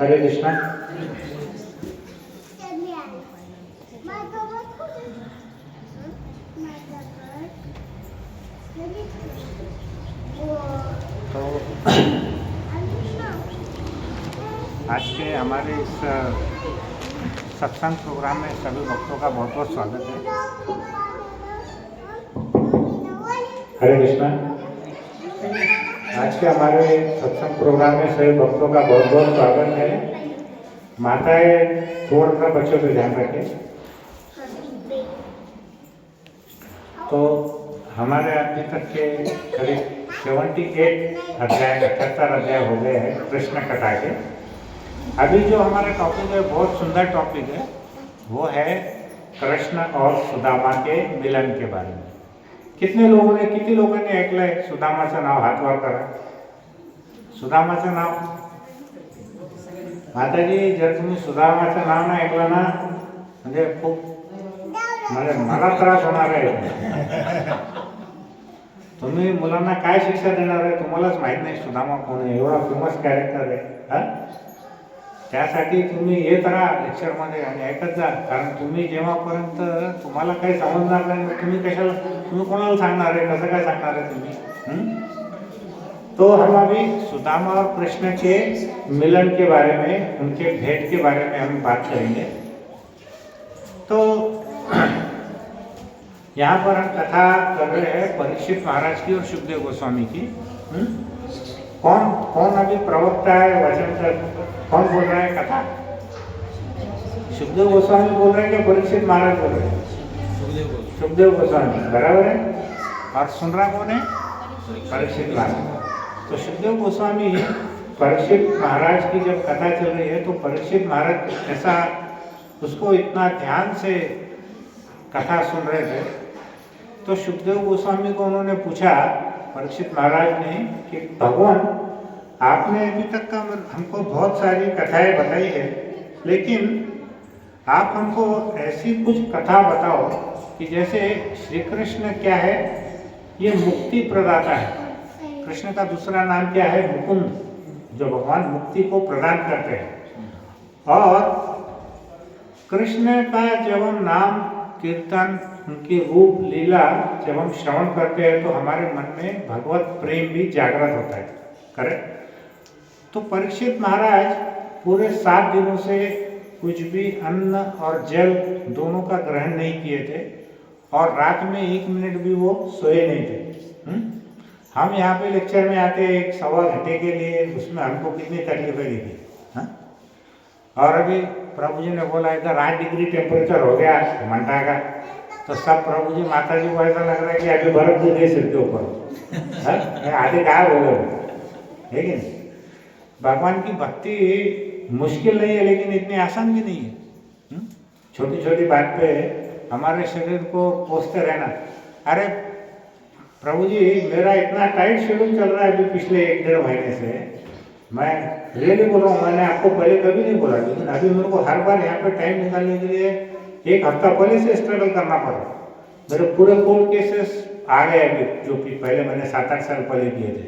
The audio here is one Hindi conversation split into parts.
हरे कृष्णा। तो आज के हमारे इस सत्संग प्रोग्राम में सभी भक्तों का बहुत बहुत स्वागत है। हरे कृष्णा। आज के हमारे सत्संग प्रोग्राम में सभी भक्तों का बहुत बहुत स्वागत है। माताएं थोड़ा सा बच्चों पे ध्यान रखें। तो हमारे अभी तक के करीब 78 अध्याय 78 अध्याय हो गए हैं कृष्ण कथा के। अभी जो हमारा टॉपिक है बहुत सुंदर टॉपिक है, वो है कृष्ण और सुदामा के मिलन के बारे में। कितने लोगों ने ऐकलंय सुदामाचं नाव? हात वर करा। सुदामाचं नाव माताजी, जर तुम्ही सुदामाचं नाव नाही ऐकलं ना, म्हणजे खूप मला त्रास होणार आहे। तुम्ही मुलांना काय शिक्षा देणार आहे तुम्हालाच माहित नाही सुदामा कोण आहे, एवढा फेमस कॅरेक्टर आहे। त्यासाठी तुम्ही येत राहा लेक्चरमध्ये आणि ऐकत जा, कारण तुम्ही जेव्हापर्यंत तुम्हाला काही समजणार नाही तुम्ही कोणाला सांगणार आहे, कसं काय सांगणार आहे तुम्ही? तो हम अभी सुदामा और कृष्ण के मिलन के बारे में, उनके भेंट के बारे में हम बात करेंगे। तो यहाँ पर हम कथा कर रहे हैं परीक्षित महाराज की और सुखदेव गोस्वामी की। कौन अभी प्रवक्ता है, वचन कर कौन बोल रहा है कथा? सुखदेव गोस्वामी बोल रहे हैं कि परीक्षित महाराज बोल रहे हैं? सुखदेव गोस्वामी, बराबर है। और सुन रहा कौन है? परीक्षित महाराज। तो सुखदेव गोस्वामी परीक्षित महाराज की जब कथा चल रही है तो परीक्षित महाराज ऐसा उसको इतना ध्यान से कथा सुन रहे थे, तो सुखदेव गोस्वामी को उन्होंने पूछा परीक्षित महाराज ने कि भगवान, आपने अभी तक का हमको बहुत सारी कथाएं बताई है, लेकिन आप हमको ऐसी कुछ कथा बताओ कि जैसे श्री कृष्ण क्या है, ये मुक्ति प्रदाता है। कृष्ण का दूसरा नाम क्या है? मुकुंद, जो भगवान मुक्ति को प्रदान करते हैं। और कृष्ण का जब हम नाम कीर्तन, उनकी रूप लीला जब हम श्रवण करते हैं तो हमारे मन में भगवत प्रेम भी जागृत होता है। करेक्ट? तो परीक्षित महाराज पूरे 7 दिनों से कुछ भी अन्न और जल दोनों का ग्रहण नहीं किए थे और रात में 1 मिनट भी वो सोए नहीं थे। हम यहाँ पे लेक्चर में आते 1-1.25 घंटे के लिए, उसमें हमको कितनी तकलीफें दी थी। और अभी प्रभु जी ने बोला इधर 8 डिग्री टेम्परेचर हो गया मंडा का, तो सब प्रभु जी माता जी को ऐसा लग रहा है कि अभी बर्फ गिर गई सिर के ऊपर। आधे गायब हो गए, है कि नहीं? भगवान की भक्ति मुश्किल नहीं है, लेकिन इतनी आसान भी नहीं है। छोटी छोटी बात पे हमारे शरीर को कोसते रहना। अरे प्रभु जी, मेरा इतना टाइट शेड्यूल चल रहा है अभी पिछले 1-1.5 महीने से, मैं रियली बोल रहा हूँ, मैंने आपको पहले कभी नहीं बोला, लेकिन अभी मेरे को हर बार यहाँ पे टाइम निकालने के लिए 1 हफ्ता पहले से स्ट्रगल करना पड़ा। मेरे पूरे कोर्ट केसेस आ गए अभी, जो कि पहले मैंने 7-8 साल पहले किए थे,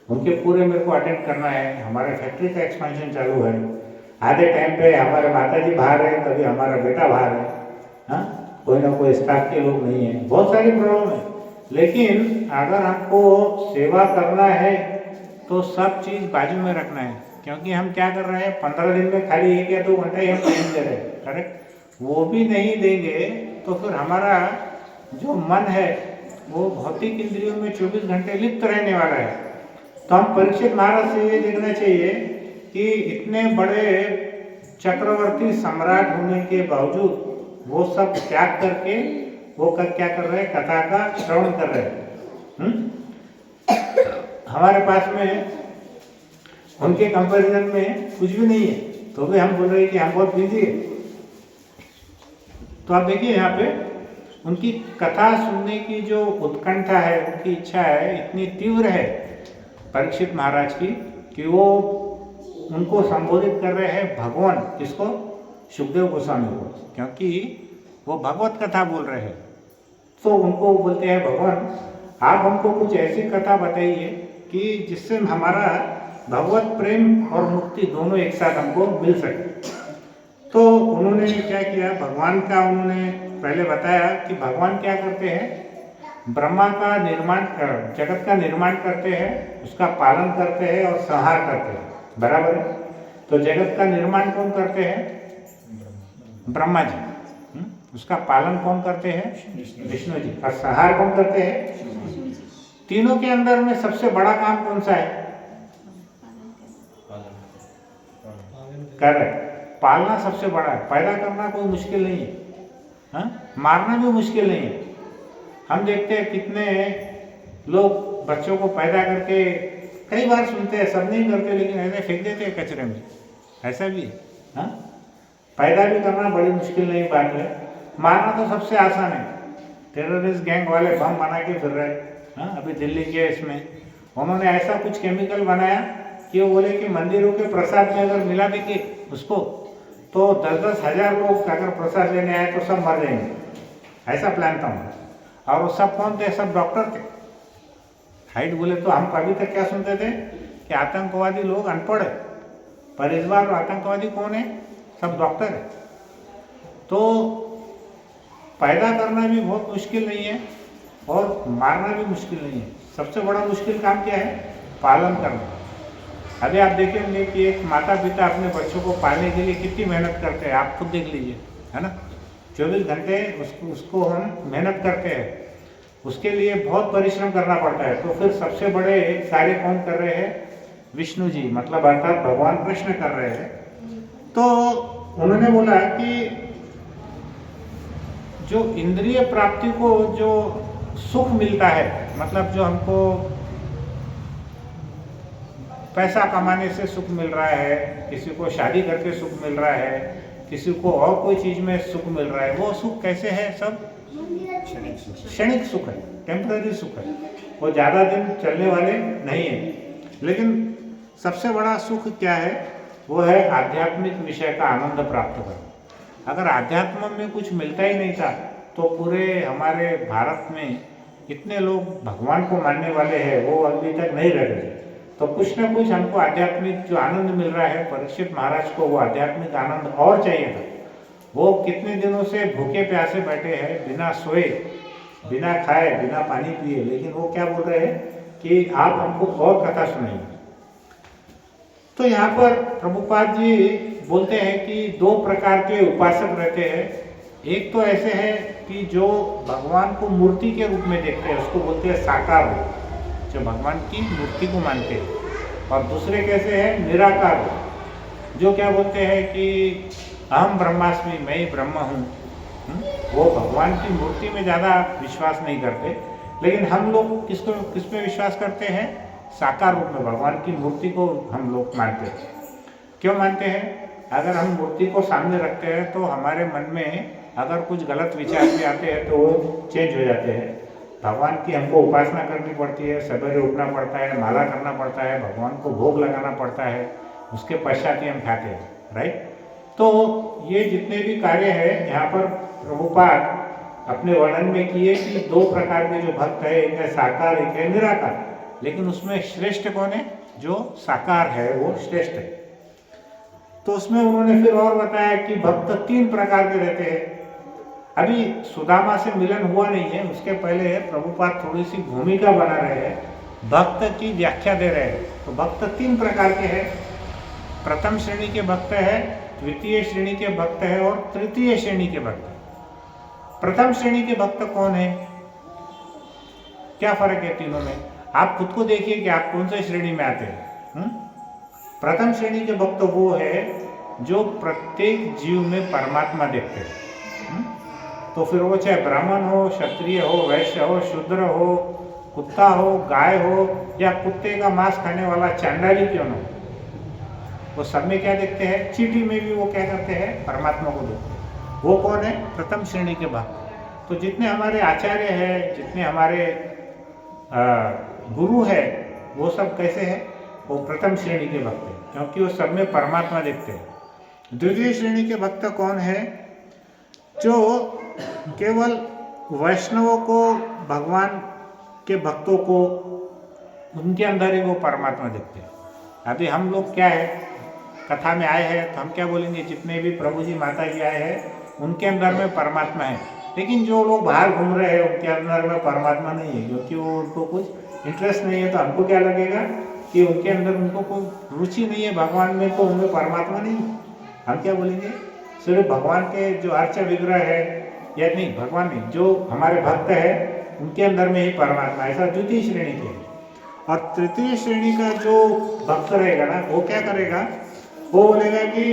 उनके पूरे मेरे को अटेंड करना है। हमारे फैक्ट्री का एक्सपेंशन चालू है, आधे टाइम पे हमारे माताजी बाहर है, कभी हमारा बेटा बाहर है। कोई ना कोई स्टाफ के लोग नहीं है, बहुत सारी प्रॉब्लम है। लेकिन अगर हमको सेवा करना है तो सब चीज़ बाजू में रखना है, क्योंकि हम क्या कर रहे हैं, 15 दिन में खाली 1 या 2 घंटे ही हम टाइम दे रहे हैं। करेक्ट? वो भी नहीं देंगे तो फिर हमारा जो मन है वो भौतिक इंद्रियों में 24 घंटे लिप्त रहने वाला है। तो हम परीक्षित महाराज से ये देखना चाहिए कि इतने बड़े चक्रवर्ती सम्राट होने के बावजूद वो सब त्याग करके वो क्या कर रहे हैं, कथा का श्रवण कर रहे हैं। हमारे पास में उनके कंपैरिजन में कुछ भी नहीं है, तो भी हम बोल रहे हैं कि हम बहुत बिजी है। तो आप देखिए यहाँ पे उनकी कथा सुनने की जो उत्कंठा है, उनकी इच्छा है, इतनी तीव्र है परीक्षित महाराज की कि वो उनको संबोधित कर रहे हैं भगवान, किसको? सुखदेव गोस्वामी को, क्योंकि वो भगवत कथा बोल रहे हैं। तो उनको बोलते हैं भगवान, आप हमको कुछ ऐसी कथा बताइए कि जिससे हमारा भगवत प्रेम और मुक्ति दोनों एक साथ हमको मिल सके। तो उन्होंने क्या किया, भगवान का उन्होंने पहले बताया कि भगवान क्या करते हैं, ब्रह्मा का निर्माण, जगत का निर्माण करते हैं, उसका पालन करते हैं और संहार करते हैं, बराबर है। तो जगत का निर्माण कौन करते हैं, ब्रह्मा जी। उसका पालन कौन करते हैं, विष्णु जी। और संहार कौन करते हैं, तीनों के अंदर में सबसे बड़ा काम कौन सा है, कर रहे, पालना सबसे बड़ा है। पैदा करना कोई मुश्किल नहीं है, हाँ? मारना भी मुश्किल नहीं है। हम देखते हैं कितने लोग बच्चों को पैदा करके, कई बार सुनते हैं, सब नहीं करते लेकिन ऐसे फेंक देते हैं कचरे में, ऐसा भी है, हाँ? पैदा भी करना बड़ी मुश्किल नहीं बात है, मारना तो सबसे आसान है। टेररिस्ट गैंग वाले बम बना के फिर रहे, हाँ? अभी दिल्ली के इसमें उन्होंने ऐसा कुछ केमिकल बनाया कि वो बोले कि मंदिरों के प्रसाद में अगर मिला देंगे उसको तो 10-10 हज़ार लोग अगर प्रसाद लेने आए तो सब मर जाएंगे, ऐसा प्लान था उनका। और वो सब कौन थे, सब डॉक्टर थे। हाइट बोले तो हम अभी तक क्या सुनते थे कि आतंकवादी लोग अनपढ़ है, पर इस बार आतंकवादी कौन है, सब डॉक्टर है। तो पैदा करना भी बहुत मुश्किल नहीं है और मारना भी मुश्किल नहीं है। सबसे बड़ा मुश्किल काम क्या है, पालन करना। अभी आप देखेंगे कि एक माता पिता अपने बच्चों को पालने के लिए कितनी मेहनत करते हैं, आप खुद देख लीजिए, है ना। 24 घंटे उसको हम मेहनत करते हैं, उसके लिए बहुत परिश्रम करना पड़ता है। तो फिर सबसे बड़े कार्य कौन कर रहे हैं, विष्णु जी, मतलब अर्थात भगवान कृष्ण कर रहे हैं। तो उन्होंने बोला कि जो इंद्रिय प्राप्ति को जो सुख मिलता है, मतलब जो हमको पैसा कमाने से सुख मिल रहा है, किसी को शादी करके सुख मिल रहा है, किसी को और कोई चीज में सुख मिल रहा है, वो सुख कैसे है, सब क्षणिक सुख है, टेम्पररी सुख है, वो ज़्यादा दिन चलने वाले नहीं है। लेकिन सबसे बड़ा सुख क्या है, वो है आध्यात्मिक विषय का आनंद प्राप्त करना। अगर आध्यात्म में कुछ मिलता ही नहीं था तो पूरे हमारे भारत में इतने लोग भगवान को मानने वाले हैं, वो अभी तक नहीं रह गए। तो कुछ ना कुछ हमको आध्यात्मिक जो आनंद मिल रहा है, परीक्षित महाराज को वो आध्यात्मिक आनंद और चाहिए था। वो कितने दिनों से भूखे प्यासे बैठे हैं, बिना सोए, बिना खाए, बिना पानी पिए, लेकिन वो क्या बोल रहे हैं कि आप हमको और कथा सुनाइए। तो यहाँ पर प्रभुपाद जी बोलते हैं कि 2 प्रकार के उपासक रहते हैं। एक तो ऐसे हैं कि जो भगवान को मूर्ति के रूप में देखते हैं, उसको बोलते हैं साकार रूप, जो भगवान की मूर्ति को मानते हैं। और दूसरे कैसे हैं, निराकार रूप, जो क्या बोलते हैं कि अहम ब्रह्मास्मि, मैं ही ब्रह्म हूँ। वो भगवान की मूर्ति में ज़्यादा विश्वास नहीं करते, लेकिन हम लोग किस में विश्वास करते हैं, साकार रूप में भगवान की मूर्ति को हम लोग मानते हैं। क्यों मानते हैं, अगर हम मूर्ति को सामने रखते हैं तो हमारे मन में अगर कुछ गलत विचार भी आते हैं तो वो चेंज हो जाते हैं। भगवान की हमको उपासना करनी पड़ती है, सवेरे उठना पड़ता है, माला करना पड़ता है, भगवान को भोग लगाना पड़ता है, उसके पश्चात ही हम खाते हैं, राइट। तो ये जितने भी कार्य हैं यहाँ पर प्रभुपाद अपने वर्णन में किए कि 2 प्रकार के जो भक्त है, एक है साकार, एक है निराकार। लेकिन उसमें श्रेष्ठ कौन है, जो साकार है वो श्रेष्ठ है। तो उसमें उन्होंने फिर और बताया कि भक्त 3 प्रकार के रहते हैं। अभी सुदामा से मिलन हुआ नहीं है, उसके पहले प्रभुपाद थोड़ी सी भूमिका बना रहे हैं, भक्त की व्याख्या दे रहे हैं। तो भक्त 3 प्रकार के हैं। प्रथम श्रेणी के भक्त है, द्वितीय श्रेणी के भक्त है और तृतीय श्रेणी के भक्त है। प्रथम श्रेणी के भक्त कौन है, क्या फर्क है तीनों में, आप खुद को देखिए कि आप कौन से श्रेणी में आते हैं। प्रथम श्रेणी के भक्त वो है जो प्रत्येक जीव में परमात्मा देखते हैं। तो फिर वो चाहे ब्राह्मण हो, क्षत्रिय हो, वैश्य हो, शूद्र हो, कुत्ता हो, गाय हो, या कुत्ते का मांस खाने वाला चांडाली क्यों न हो, वो सब में क्या देखते हैं, चींटी में भी वो क्या करते हैं, परमात्मा को देखते हैं। वो कौन है, प्रथम श्रेणी के भक्त। तो जितने हमारे आचार्य हैं, जितने हमारे गुरु है, वो सब कैसे हैं, वो प्रथम श्रेणी के भक्त हैं, क्योंकि वो सब में परमात्मा देखते हैं। द्वितीय श्रेणी के भक्त कौन है, जो केवल वैष्णवों को, भगवान के भक्तों को, उनके अंदर ही वो परमात्मा देखते हैं। अभी हम लोग क्या है, कथा में आए हैं तो हम क्या बोलेंगे, जितने भी प्रभु जी माता जी आए हैं उनके अंदर में परमात्मा है। लेकिन जो लोग बाहर घूम रहे हैं उनके अंदर में परमात्मा नहीं है, क्योंकि वो उनको कुछ इंटरेस्ट नहीं है। तो हमको क्या लगेगा कि उनके अंदर उनको कोई रुचि नहीं है भगवान में, तो उनमें परमात्मा नहीं है। हम क्या बोलेंगे, सिर्फ भगवान के जो अर्च विग्रह है या नहीं, भगवान नहीं, जो हमारे भक्त है उनके अंदर में ही परमात्मा, ऐसा द्वितीय श्रेणी के। और तृतीय श्रेणी का जो भक्त रहेगा ना, वो क्या करेगा, वो बोलेगा कि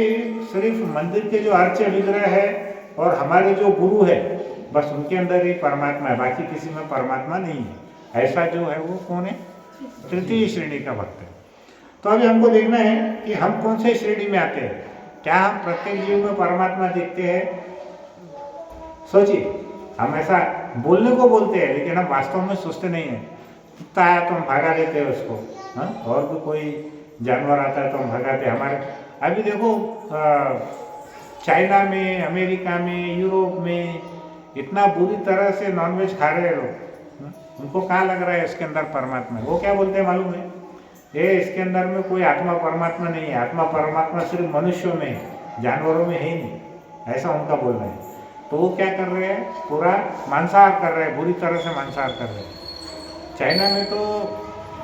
सिर्फ मंदिर के जो अर्च विग्रह है और हमारे जो गुरु है बस उनके अंदर ही परमात्मा है, बाकी किसी में परमात्मा नहीं है। ऐसा जो है वो कौन है, तृतीय श्रेणी का भक्त है। तो अभी हमको देखना है कि हम कौन से श्रेणी में आते हैं। क्या हम प्रत्येक जीव में परमात्मा देखते हैं? सोचिए, हम ऐसा बोलने को बोलते हैं लेकिन हम वास्तव में सोचते नहीं है। कुत्ता आया तो हम भगा देते हैं उसको, हाँ, और भी कोई जानवर आता है तो हम भगाते हैं। हमारे अभी देखो चाइना में, अमेरिका में, यूरोप में इतना बुरी तरह से नॉनवेज खा रहे हैं लोग, उनको कहाँ लग रहा है इसके अंदर परमात्मा है। वो क्या बोलते हैं मालूम है, ये इसके अंदर में कोई आत्मा परमात्मा नहीं है, आत्मा परमात्मा सिर्फ मनुष्यों में है, जानवरों में है ही नहीं, ऐसा उनका बोलना है। तो वो क्या कर रहे हैं, पूरा मांसाहार कर रहे हैं, बुरी तरह से मांसाहार कर रहे हैं। चाइना में तो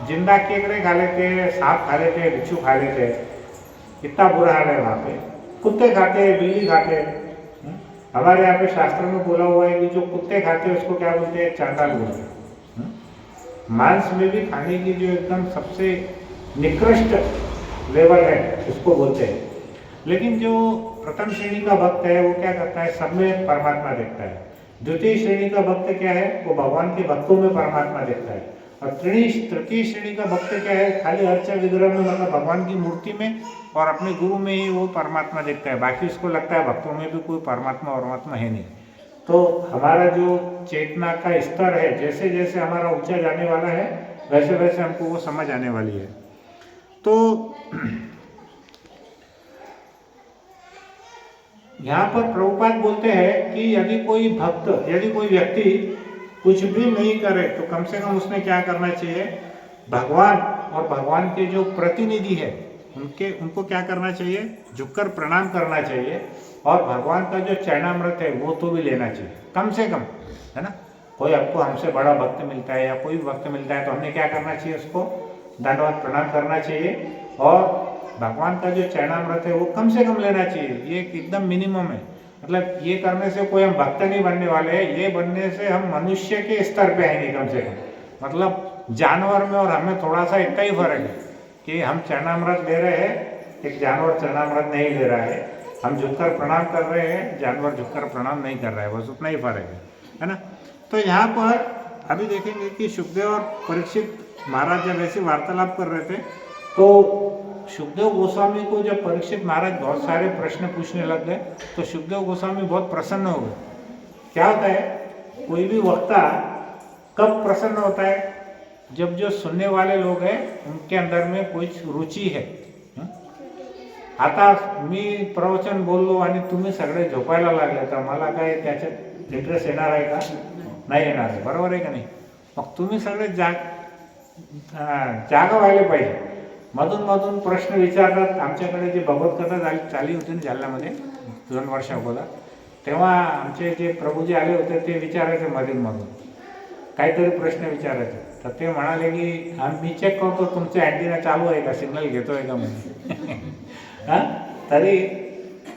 जिंदा केकड़े खा लेते हैं, सांप खा लेते हैं, बिच्छू खा लेते हैं, इतना बुरा हाल है वहाँ पे। कुत्ते खाते हैं, बिल्ली खाते हैं। हमारे यहाँ पे शास्त्र में बोला हुआ है कि जो कुत्ते खाते हैं उसको क्या बोलते हैं, चांडाल बोलते हैं। मांस में भी खाने की जो एकदम सबसे निकृष्ट लेवल है उसको बोलते हैं। लेकिन जो प्रथम श्रेणी का भक्त है वो क्या करता है, सब में परमात्मा देखता है। द्वितीय श्रेणी का भक्त क्या है, वो भगवान के भक्तों में परमात्मा देखता है। और तृतीय श्रेणी का भक्त क्या है, खाली अर्च विग्रह में, मतलब भगवान की मूर्ति में और अपने गुरु में ही वो परमात्मा देखता है, बाकी उसको लगता है भक्तों में भी कोई परमात्मा है नहीं। तो हमारा जो चेतना का स्तर है, जैसे जैसे हमारा ऊंचा जाने वाला है वैसे वैसे हमको वो समझ आने वाली है। तो यहाँ पर प्रभुपाद बोलते हैं कि यदि कोई भक्त, यदि कोई व्यक्ति कुछ भी नहीं करे तो कम से कम उसने क्या करना चाहिए, भगवान और भगवान के जो प्रतिनिधि है उनको क्या करना चाहिए, झुककर प्रणाम करना चाहिए। और भगवान का जो चरणामृत है वो तो भी लेना चाहिए कम से कम, है ना। कोई आपको हमसे बड़ा भक्त मिलता है या कोई भी भक्त मिलता है तो हमने क्या करना चाहिए, उसको दंडवत प्रणाम करना चाहिए। और भगवान का जो चरणामृत है वो कम से कम लेना चाहिए, ये एकदम मिनिमम है। मतलब ये करने से कोई हम भक्त नहीं बनने वाले हैं, ये बनने से हम मनुष्य के स्तर पे आएंगे कम से कम। मतलब जानवर में और हमें थोड़ा सा इतना ही फर्क है कि हम चरणामृत ले रहे हैं, एक जानवर चरणामृत नहीं ले रहा है। हम झुककर प्रणाम कर रहे हैं, जानवर झुककर प्रणाम नहीं कर रहा है, बस उतना ही फर्क है ना। तो यहाँ पर अभी देखेंगे कि सुखदेव और परीक्षित महाराज जब ऐसे वार्तालाप कर रहे थे तो सुखदेव गोस्वामी को जब परीक्षित महाराज बहुत सारे प्रश्न पूछने लग गए तो सुखदेव गोस्वामी बहुत प्रसन्न हो गए। क्या होता है, कोई भी वक्ता कब प्रसन्न होता है, जब जो सुनने वाले लोग हैं उनके अंदर में कोई रुचि है। आता मी प्रवचन बोललो आणि तुम्ही सगळे झोपायला लागले तर मला काय त्याच्यात इंटरेस्ट येणार आहे का, नाही येणार आहे, बरोबर आहे का नाही। मग तुम्ही सगळे जागा व्हायला पाहिजे, मधून मधून प्रश्न विचारतात। आमच्याकडे जे भगवतकथा चालली होती ना जालन्यामध्ये 2 वर्ष अगोदर, तेव्हा आमचे जे प्रभूजी आले होते ते विचारायचे मधून मधून काहीतरी प्रश्न विचारायचे। तर ते म्हणाले की मी चेक करतो तुमचं अँटिना चालू आहे का, सिग्नल घेतोय का म्हणजे हां। तरी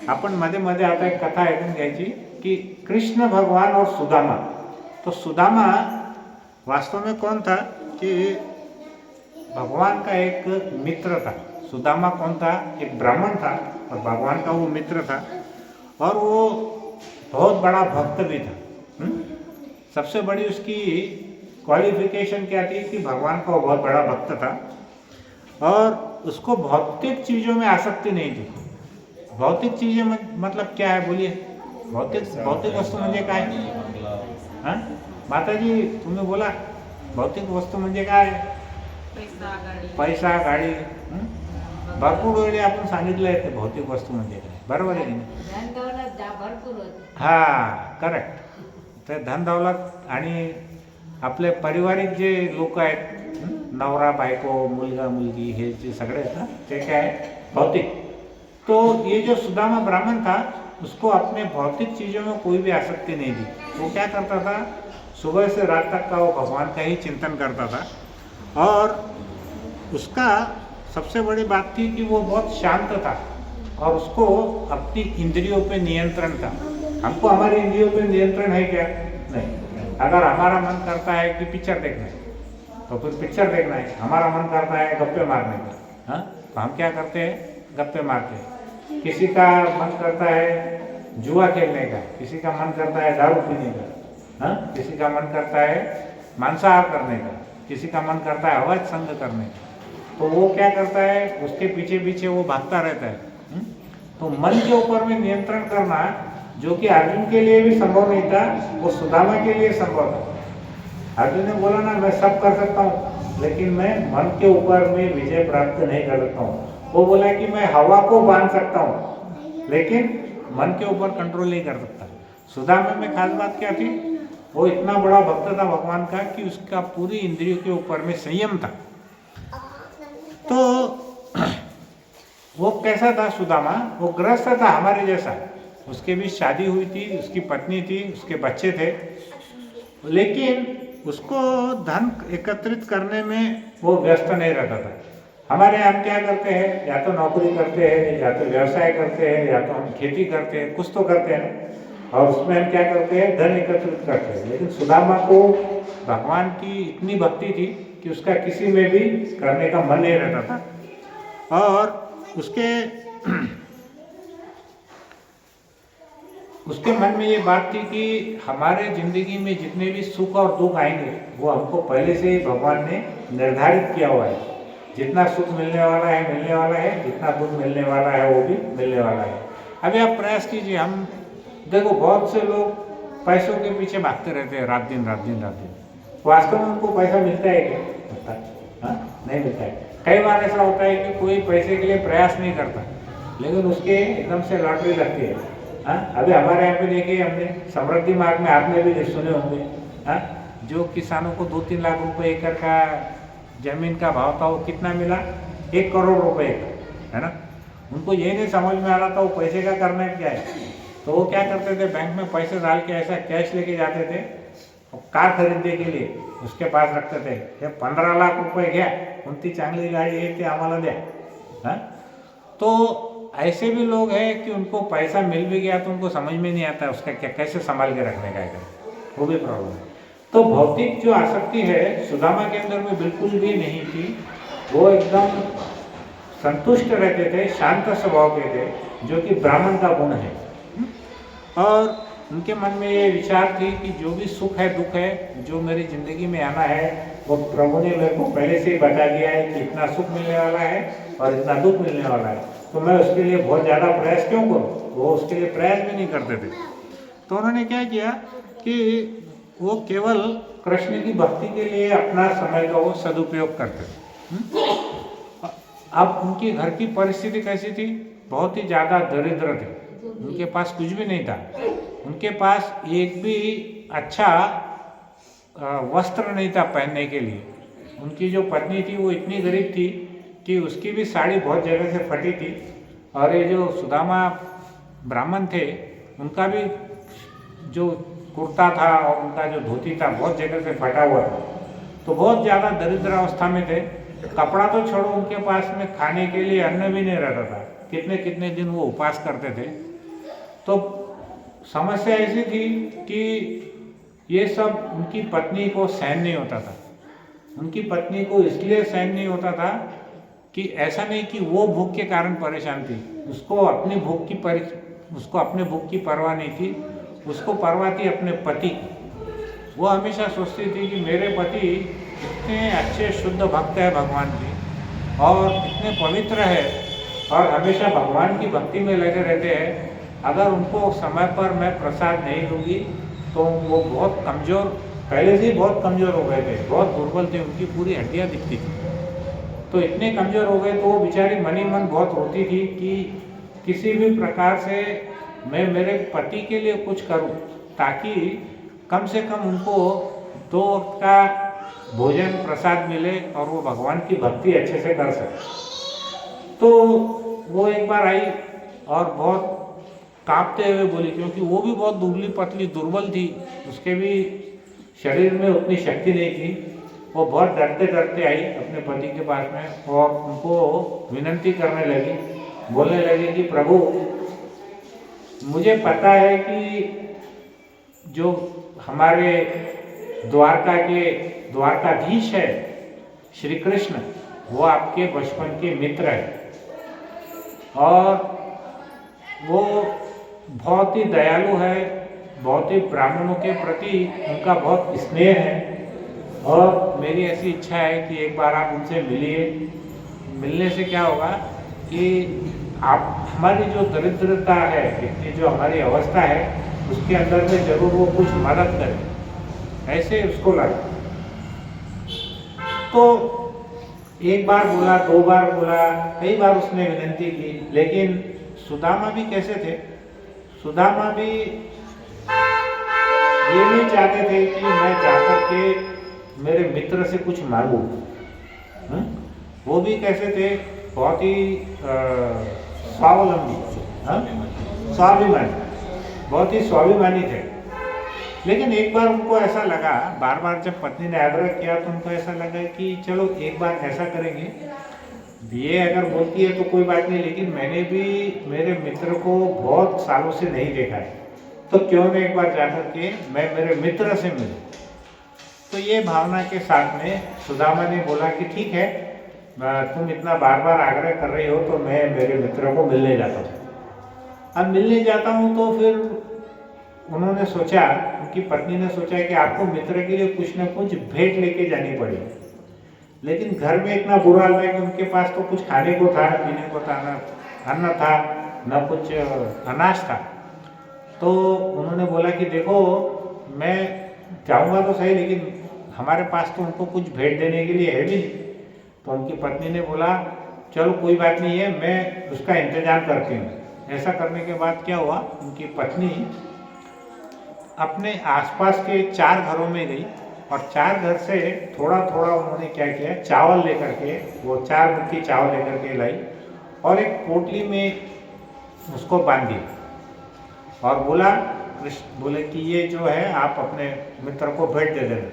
आपण मध्ये मध्ये आता एक कथा ऐकून घ्यायची कि कृष्ण भगवान और सुदामा। तो सुदामा वास्तव में कौन था कि भगवान का एक मित्र था। सुदामा कौन था, एक ब्राह्मण था और भगवान का वो मित्र था और वो बहुत बड़ा भक्त भी था। सबसे बड़ी उसकी क्वालिफिकेशन क्या थी कि भगवान का वो बहुत बड़ा भक्त था और उसको भौतिक चीज़ों में आसक्ति नहीं थी। भौतिक चीज़ें मतलब क्या है बोलिए, भौतिक वस्तू म्हणजे काय, हां माताजी तुम्ही बोला, भौतिक वस्तू म्हणजे काय, पैसा गाडी, भरपूर वेळी आपण सांगितलं आहे ते भौतिक वस्तू म्हणजे काय, बरोबर आहे की नाही। हां करेक्ट। तर धन दौलत आणि आपले पारिवारिक जे लोक आहेत, नवरा बायको मुलगा मुलगी हे जे सगळे आहेत ना ते काय आहे भौतिक। तो ये जो सुदामा ब्राह्मण था उसको अपने भौतिक चीज़ों में कोई भी आसक्ति नहीं थी। वो क्या करता था, सुबह से रात तक का वो भगवान का ही चिंतन करता था। और उसका सबसे बड़ी बात थी कि वो बहुत शांत था और उसको अपनी इंद्रियों पे नियंत्रण था। हमको हमारी इंद्रियों पे नियंत्रण है क्या? नहीं। अगर हमारा मन करता है कि पिक्चर देखना है तो फिर पिक्चर देखना है। हमारा मन करता है गप्पे मारने का, हाँ, तो हम क्या करते हैं, गप्पे मारते हैं। किसी का मन करता है जुआ खेलने का, किसी का मन करता है दारू पीने का, हाँ, किसी का मन करता है मांसाहार करने का, किसी का मन करता है अवैध संग करने का। तो वो क्या करता है, उसके पीछे पीछे वो भागता रहता है। तो मन के ऊपर में नियंत्रण करना जो कि अर्जुन के लिए भी संभव नहीं था, वो सुदामा के लिए संभव था। अर्जुन ने बोला ना मैं सब कर सकता हूँ लेकिन मैं मन के ऊपर में विजय प्राप्त नहीं कर सकता हूँ। वो बोला कि मैं हवा को बांध सकता हूँ लेकिन मन के ऊपर कंट्रोल नहीं कर सकता। सुदामा में खास बात क्या थी, वो इतना बड़ा भक्त था भगवान का कि उसका पूरी इंद्रियों के ऊपर में संयम था। तो वो कैसा था सुदामा, वो गृहस्थ था हमारे जैसा। उसके भी शादी हुई थी, उसकी पत्नी थी, उसके बच्चे थे, लेकिन उसको धन एकत्रित करने में वो व्यस्त नहीं रहता था। हमारे हम क्या करते हैं, या तो नौकरी करते हैं, या तो व्यवसाय करते हैं, या तो हम खेती करते हैं, कुछ तो करते हैं और उसमें हम क्या करते हैं, धन एकत्रित करते हैं। लेकिन सुदामा को भगवान की इतनी भक्ति थी कि उसका किसी में भी करने का मन नहीं रहता था। और उसके मन में ये बात थी कि हमारे ज़िंदगी में जितने भी सुख और दुख आएंगे वो हमको पहले से ही भगवान ने निर्धारित किया हुआ है। जितना सुख मिलने वाला है, जितना दुख मिलने वाला है वो भी मिलने वाला है। अभी आप प्रयास कीजिए, हम देखो बहुत से लोग पैसों के पीछे भागते रहते हैं रात दिन। वास्तव में उनको पैसा मिलता है क्या? नहीं मिलता है। कई बार ऐसा होता है कि कोई पैसे के लिए प्रयास नहीं करता लेकिन उसके एकदम से लॉटरी लगती है। हाँ, अभी हमारे यहाँ पे देखिए, हमने समृद्धि मार्ग में आपने भी सुने होंगे, हाँ, जो किसानों को 2-3 लाख रुपए एकड़ का जमीन का भाव था वो कितना मिला, 1 करोड़ रुपए का, है ना। उनको ये नहीं समझ में आ रहा था वो पैसे का करना क्या है। तो वो क्या करते थे, बैंक में पैसे डाल के ऐसा कैश लेके जाते थे और कार खरीदने के लिए उसके पास रखते थे। ये 15 लाख रुपए घ्या, कोणती चांगली गाड़ी है ते आम्हाला द्या। हाँ, तो ऐसे भी लोग हैं कि उनको पैसा मिल भी गया तो उनको समझ में नहीं आता उसका क्या कैसे संभाल के रखने का है, वो भी प्रॉब्लम है। तो भौतिक जो आसक्ति है सुदामा के अंदर में बिल्कुल भी नहीं थी। वो एकदम संतुष्ट रहते थे, शांत स्वभाव के थे, जो कि ब्राह्मण का गुण है। और उनके मन में ये विचार थी कि जो भी सुख है दुख है जो मेरी ज़िंदगी में आना है वो प्रभु ने मेरे को पहले से ही बता दिया है कि इतना सुख मिलने वाला है और इतना दुख मिलने वाला है, तो मैं उसके लिए बहुत ज़्यादा प्रयास क्यों करूँ। वो उसके लिए प्रयास भी नहीं करते थे। तो उन्होंने क्या किया कि वो केवल कृष्ण की भक्ति के लिए अपना समय का वो सदुपयोग करते थे। अब उनकी घर की परिस्थिति कैसी थी, बहुत ही ज़्यादा दरिद्र थे, उनके पास कुछ भी नहीं था। उनके पास एक भी अच्छा वस्त्र नहीं था पहनने के लिए। उनकी जो पत्नी थी वो इतनी गरीब थी कि उसकी भी साड़ी बहुत जगह से फटी थी। और ये जो सुदामा ब्राह्मण थे उनका भी जो कुर्ता था और उनका जो धोती था बहुत जगह से फटा हुआ था। तो बहुत ज़्यादा दरिद्र अवस्था में थे। कपड़ा तो छोड़ो, उनके पास में खाने के लिए अन्न भी नहीं रहता था। कितने कितने दिन वो उपवास करते थे। तो समस्या ऐसी थी कि ये सब उनकी पत्नी को सहन नहीं होता था। उनकी पत्नी को इसलिए सहन नहीं होता था कि ऐसा नहीं कि वो भूख के कारण परेशान थी, उसको अपने भूख की परवाह नहीं थी। उसको परवाह थी अपने पति की। वो हमेशा सोचती थी कि मेरे पति इतने अच्छे शुद्ध भक्त है भगवान के और इतने पवित्र है और हमेशा भगवान की भक्ति में लगे रहते हैं, अगर उनको समय पर मैं प्रसाद नहीं दूंगी तो वो बहुत कमज़ोर, पहले से ही बहुत कमज़ोर हो गए थे, बहुत दुर्बल थे, उनकी पूरी हड्डियाँ दिखती थी। तो इतने कमज़ोर हो गए तो वो बेचारी मन ही मन बहुत रोती थी कि किसी भी प्रकार से मैं मेरे पति के लिए कुछ करूं ताकि कम से कम उनको 2 वक्त का भोजन प्रसाद मिले और वो भगवान की भक्ति अच्छे से कर सके। तो वो एक बार आई और बहुत कांपते हुए बोली, क्योंकि वो भी बहुत दुबली पतली दुर्बल थी, उसके भी शरीर में उतनी शक्ति नहीं थी। वो बहुत डरते डरते आई अपने पति के पास में और उनको विनती करने लगी, बोलने लगी कि प्रभु, मुझे पता है कि जो हमारे द्वारकाधीश है श्री कृष्ण, वो आपके बचपन के मित्र है और वो बहुत ही दयालु है, बहुत ही ब्राह्मणों के प्रति उनका बहुत स्नेह है और मेरी ऐसी इच्छा है कि एक बार आप उनसे मिलिए। मिलने से क्या होगा कि आप हमारी जो दरिद्रता है, इतनी जो हमारी अवस्था है, उसके अंदर में जरूर वो कुछ मदद करे, ऐसे उसको लगा। तो एक बार बोला, 2 बार बोला, कई बार उसने विनती की, लेकिन सुदामा भी कैसे थे, सुदामा भी ये नहीं चाहते थे कि मैं जाकर के मेरे मित्र से कुछ मांगू। वो भी कैसे थे, बहुत ही स्वावलंबी, स्वाभिमानी, बहुत ही स्वाभिमानी थे। लेकिन एक बार उनको ऐसा लगा, बार बार जब पत्नी ने आग्रह किया तो उनको ऐसा लगा कि चलो एक बार ऐसा करेंगे, ये अगर बोलती है तो कोई बात नहीं, लेकिन मैंने भी मेरे मित्र को बहुत सालों से नहीं देखा है, तो क्यों न एक बार जाकर के मैं मेरे मित्र से मिलूं। तो ये भावना के साथ में सुदामा ने बोला कि ठीक है, तुम इतना बार बार आग्रह कर रही हो तो मैं मेरे मित्र को मिलने जाता हूँ। अब मिलने जाता हूँ तो फिर उन्होंने सोचा, उनकी पत्नी ने सोचा कि आपको मित्र के लिए कुछ न कुछ भेंट लेके जानी पड़ेगी। लेकिन घर में इतना बुरा हाल है कि उनके पास तो कुछ खाने को था, न पीने को था, न अन्न था, न कुछ अनाज था। तो उन्होंने बोला कि देखो, मैं जाऊँगा तो सही, लेकिन हमारे पास तो उनको कुछ भेंट देने के लिए है भी नहीं। तो उनकी पत्नी ने बोला चलो कोई बात नहीं है, मैं उसका इंतजाम करती हूँ। ऐसा करने के बाद क्या हुआ, उनकी पत्नी अपने आसपास के 4 घरों में गई और 4 घर से थोड़ा थोड़ा उन्होंने क्या किया, चावल लेकर के, वो 4 मुट्ठी चावल लेकर के लाई और एक पोटली में उसको बांध दिया और बोला, कृष्ण बोले कि ये जो है आप अपने मित्र को भेंट दे देना।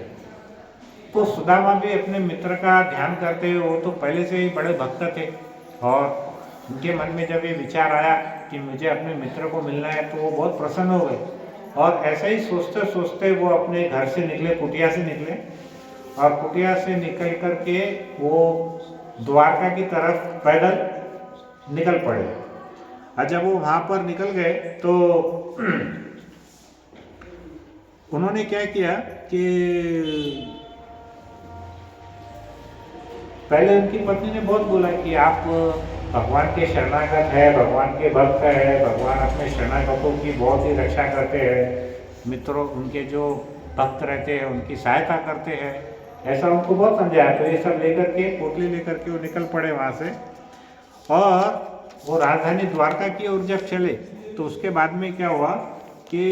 तो सुदामा भी अपने मित्र का ध्यान करते हुए, वो तो पहले से ही बड़े भक्त थे और उनके मन में जब ये विचार आया कि मुझे अपने मित्र को मिलना है, तो वो बहुत प्रसन्न हो गए और ऐसे ही सोचते सोचते वो अपने घर से निकले, कुटिया से निकले और कुटिया से निकल कर के वो द्वारका की तरफ पैदल निकल पड़े। और जब वो वहाँ पर निकल गए तो उन्होंने क्या किया कि पहले उनकी पत्नी ने बहुत बोला कि आप भगवान के शरणागत है, भगवान के भक्त है, भगवान अपने शरणागतों की बहुत ही रक्षा करते हैं, मित्रों उनके जो भक्त रहते हैं उनकी सहायता करते हैं, ऐसा उनको बहुत समझाया। तो ये सब लेकर के, पोटली लेकर के वो निकल पड़े वहाँ से और वो राजधानी द्वारका की ओर जब चले तो उसके बाद में क्या हुआ कि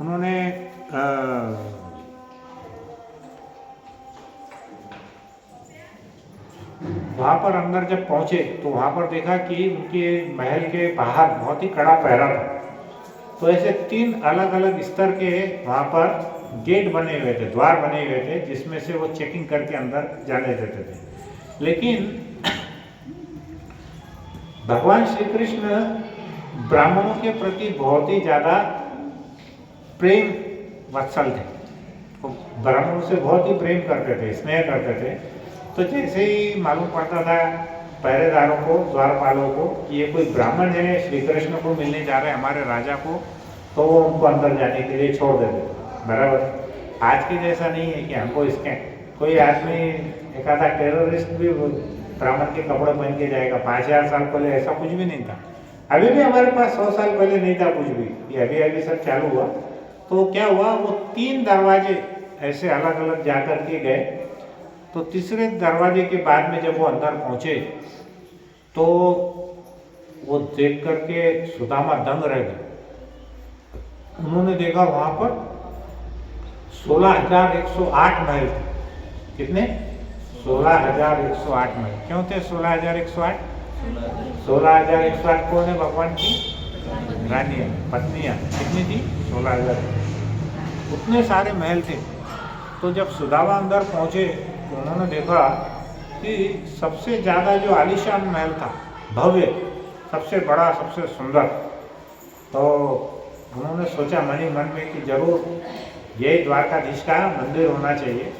उन्होंने वहाँ पर अंदर जब पहुँचे तो वहाँ पर देखा कि उनके महल के बाहर बहुत ही कड़ा पहरा था। तो ऐसे 3 अलग अलग स्तर के वहाँ पर गेट बने हुए थे, द्वार बने हुए थे, जिसमें से वो चेकिंग करके अंदर जाने देते थे। लेकिन भगवान श्री कृष्ण ब्राह्मणों के प्रति बहुत ही ज़्यादा प्रेम वत्सल थे, तो ब्राह्मणों से बहुत ही प्रेम करते थे, स्नेह करते थे। तो जैसे ही मालूम पड़ता था पहरेदारों को, द्वारपालों को कि ये कोई ब्राह्मण है, श्री कृष्ण को मिलने जा रहे हैं हमारे राजा को, तो वो उनको अंदर जाने के लिए छोड़ देते। बराबर आज के जैसा नहीं है कि हमको इसके कोई आदमी एक आधा टेररिस्ट भी ब्राह्मण के कपड़े पहन के जाएगा। 5000 साल पहले ऐसा कुछ भी नहीं था। अभी भी हमारे पास 100 साल पहले नहीं था कुछ भी, ये अभी अभी सब चालू हुआ। तो क्या हुआ, वो 3 दरवाजे ऐसे अलग अलग जा कर के गए। तो तीसरे दरवाजे के बाद में जब वो अंदर पहुंचे तो वो देख करके सुदामा दंग रह गए। उन्होंने देखा वहां पर 16,108 महल थे कितने? 16,108 महल। क्यों थे 16,108? 16,108 कौन है? भगवान की रानियाँ, पत्नियाँ। कितनी थी? 16,000। उतने सारे महल थे। तो जब सुदामा अंदर पहुँचे तो उन्होंने देखा कि सबसे ज़्यादा जो आलीशान महल था, भव्य, सबसे बड़ा, सबसे सुंदर, तो उन्होंने सोचा मन ही मन में कि जरूर यही द्वारकाधीश का मंदिर होना चाहिए।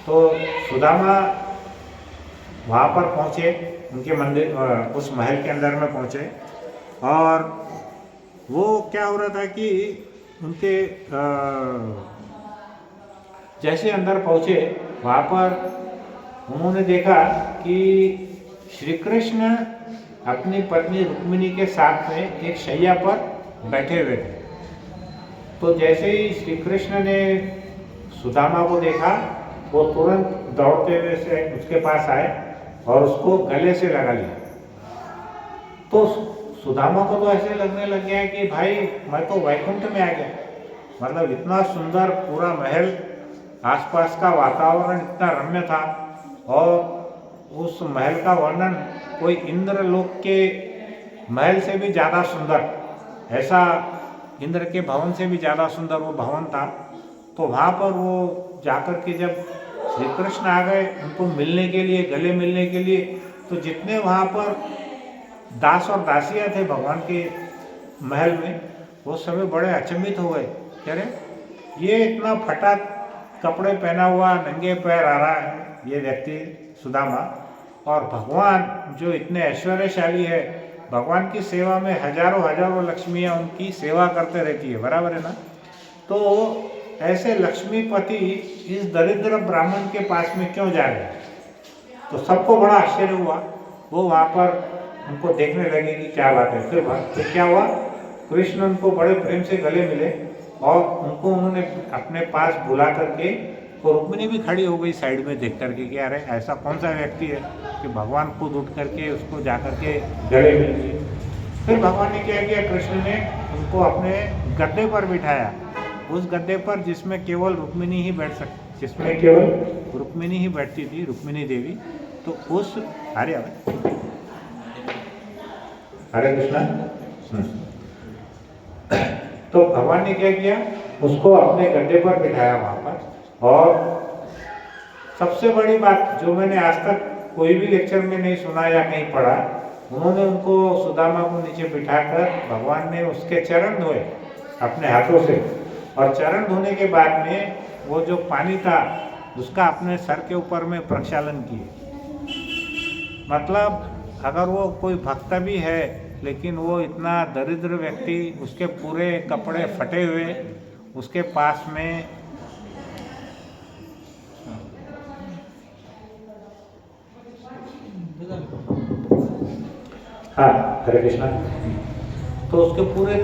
तो सुदामा वहाँ पर पहुँचे, उनके मंदिर, उस महल के अंदर में पहुँचे, और वो क्या हो रहा था कि उनके जैसे अंदर पहुँचे वहाँ पर उन्होंने देखा कि श्री कृष्ण अपनी पत्नी रुक्मिणी के साथ में एक शैया पर बैठे हुए थे। तो जैसे ही श्री कृष्ण ने सुदामा को देखा, वो तुरंत दौड़ते हुए से उसके पास आए और उसको गले से लगा लिया। तो सुदामा को तो ऐसे लगने लग गया कि भाई मैं तो वैकुंठ में आ गया। मतलब इतना सुंदर पूरा महल, आसपास का वातावरण इतना रम्य था, और उस महल का वर्णन कोई इंद्रलोक के महल से भी ज़्यादा सुंदर, ऐसा इंद्र के भवन से भी ज़्यादा सुंदर वो भवन था। तो वहाँ पर वो जाकर के जब श्री कृष्ण आ गए उनको मिलने के लिए, गले मिलने के लिए, तो जितने वहाँ पर दास और दासियाँ थे भगवान के महल में, वो सभी बड़े अचंभित हो गए। कह रहे ये इतना फटा कपड़े पहना हुआ, नंगे पैर आ रहा है ये व्यक्ति सुदामा, और भगवान जो इतने ऐश्वर्यशाली है, भगवान की सेवा में हजारों हजारों लक्ष्मियाँ उनकी सेवा करते रहती है, बराबर है ना। तो ऐसे लक्ष्मीपति इस दरिद्र ब्राह्मण के पास में क्यों जा रहे? तो सबको बड़ा आश्चर्य हुआ। वो वहाँ पर उनको देखने लगे कि क्या बात है। फिर क्या हुआ, कृष्ण उनको बड़े प्रेम से गले मिले और उनको उन्होंने अपने पास बुला करके, तो रुक्मिणी भी खड़ी हो गई साइड में देख करके कि अरे ऐसा कौन सा व्यक्ति है कि भगवान खुद उठ करके उसको जा करके गले मिल लिए। फिर भगवान ने क्या किया, कृष्ण ने उनको अपने गद्दे पर बिठाया, उस गद्दे पर जिसमें केवल रुक्मिणी ही बैठ सकती, जिसमें केवल रुक्मिणी ही बैठती थी, रुक्मिणी देवी। तो उस हरे कृष्णा। तो भगवान ने क्या किया, उसको अपने गद्दे पर बिठाया वहाँ पर। और सबसे बड़ी बात जो मैंने आज तक कोई भी लेक्चर में नहीं सुना या कहीं पढ़ा, उन्होंने उनको, सुदामा को नीचे बिठाकर भगवान ने उसके चरण धोए अपने हाथों से, और चरण धोने के बाद में वो जो पानी था उसका अपने सर के ऊपर में प्रक्षालन किए। मतलब अगर वो कोई भक्त भी है लेकिन वो इतना दरिद्र व्यक्ति, उसके पूरे कपड़े फटे हुए, उसके पास में हाँ हरे कृष्णा, तो उसके पूरे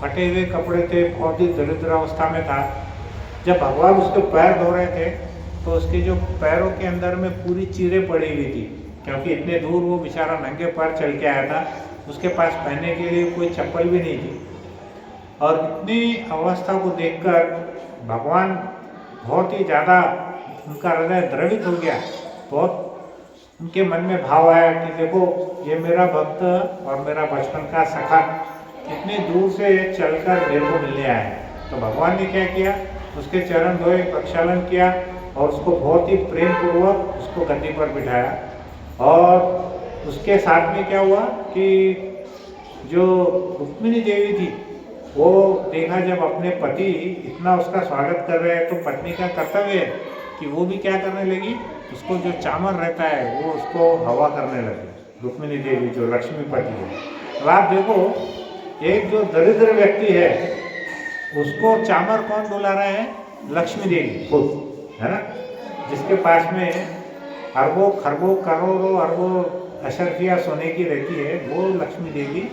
फटे हुए कपड़े थे, बहुत ही दरिद्र अवस्था में था। जब भगवान उसके पैर धो रहे थे तो उसके जो पैरों के अंदर में पूरी चीरें पड़ी हुई थी, क्योंकि इतने दूर वो बेचारा नंगे पैर चल के आया था, उसके पास पहनने के लिए कोई चप्पल भी नहीं थी। और इतनी अवस्था को देखकर भगवान बहुत ही ज़्यादा, उनका हृदय द्रवित हो गया। बहुत उनके मन में भाव आया कि देखो ये मेरा भक्त और मेरा बचपन का सखा इतनी दूर से चलकर मेरे को मिलने आया है। तो भगवान ने क्या किया, उसके चरण धोए, प्रक्षालन किया और उसको बहुत ही प्रेम पूर्वक उसको गद्दी पर बिठाया। और उसके साथ में क्या हुआ कि जो रुक्मिणी देवी थी, वो देखा जब अपने पति इतना उसका स्वागत कर रहे हैं, तो पत्नी का कर्तव्य है कि वो भी क्या करने लगी, उसको जो चामर रहता है वो उसको हवा करने लगी, रुक्मिणी देवी जो लक्ष्मीपति है। अब आप देखो, एक जो दरिद्र व्यक्ति है उसको चामर कौन डुला रहे हैं, लक्ष्मी देवी खुद, है ना, जिसके पास में अरबों खरबों करोड़ों अरबों अशरफिया सोने की रहती है, वो लक्ष्मी देवी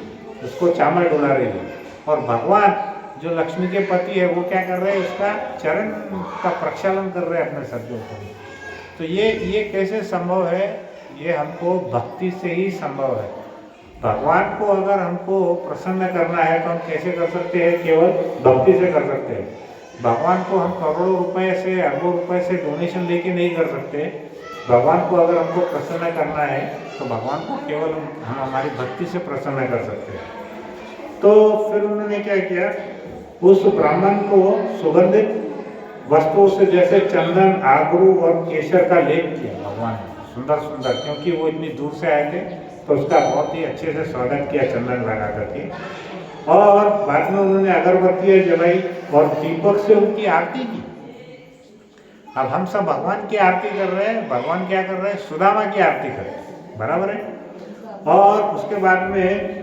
उसको चामर डुला रही है। और भगवान जो लक्ष्मी के पति है वो क्या कर रहे हैं, उसका चरण का प्रक्षालन कर रहे हैं अपने सर के ऊपर। तो ये कैसे संभव है, ये हमको भक्ति से ही संभव है। भगवान को अगर हमको प्रसन्न करना है तो हम कैसे कर सकते हैं, केवल भक्ति से कर सकते हैं। भगवान को हम करोड़ों रुपए से, अरबों रुपए से डोनेशन लेके नहीं कर सकते। भगवान को अगर हमको प्रसन्न करना है तो भगवान को केवल हम हमारी भक्ति से प्रसन्न कर सकते हैं। तो फिर उन्होंने क्या किया, उस ब्राह्मण को सुगंधित वस्तुओं से जैसे चंदन, आगरू और केसर का लेप किया भगवान ने, सुंदर सुंदर, क्योंकि वो इतनी दूर से आए थे तो उसका बहुत ही अच्छे से स्वागत किया चंदन लगा करके। और बाद में उन्होंने अगरबत्तियाँ जलाई और दीपक से उनकी आरती की। अब हम सब भगवान की आरती कर रहे हैं, भगवान क्या कर रहे हैं, सुदामा की आरती कर रहे हैं, बराबर है। और उसके बाद में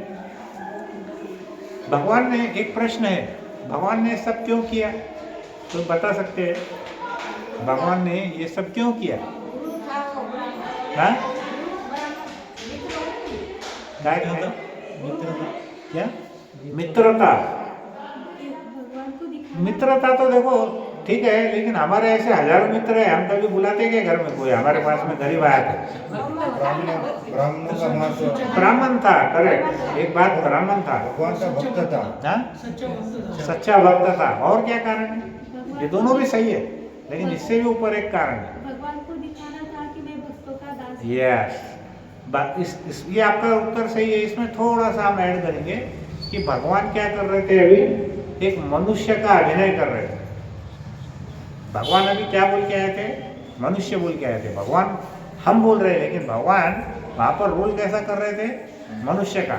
भगवान ने, एक प्रश्न है, भगवान ने सब क्यों किया, तो बता सकते हैं भगवान ने ये सब क्यों किया? हाँ क्या मित्रता, मित्रता तो देखो ठीक है, लेकिन हमारे ऐसे हजारों मित्र हैं, हम कभी बुलाते हैं घर में कोई, हमारे पास में गरीब आया था, ब्राह्मण था, करेक्ट, एक बात ब्राह्मण था, भक्त था, सच्चा भक्त था। और क्या कारण है? ये दोनों भी सही है, लेकिन इससे भी ऊपर एक कारण है, भगवान को दिखाना था कि मैं भक्तों का दास। यस, ये आपका उत्तर सही है। इसमें थोड़ा सा हम ऐड करेंगे कि भगवान क्या कर रहे थे, अभी एक मनुष्य का अभिनय कर रहे थे। भगवान अभी क्या बोल के आए थे, मनुष्य बोल के आए थे। भगवान हम बोल रहे हैं, लेकिन भगवान वहाँ पर रोल कैसा कर रहे थे, मनुष्य का।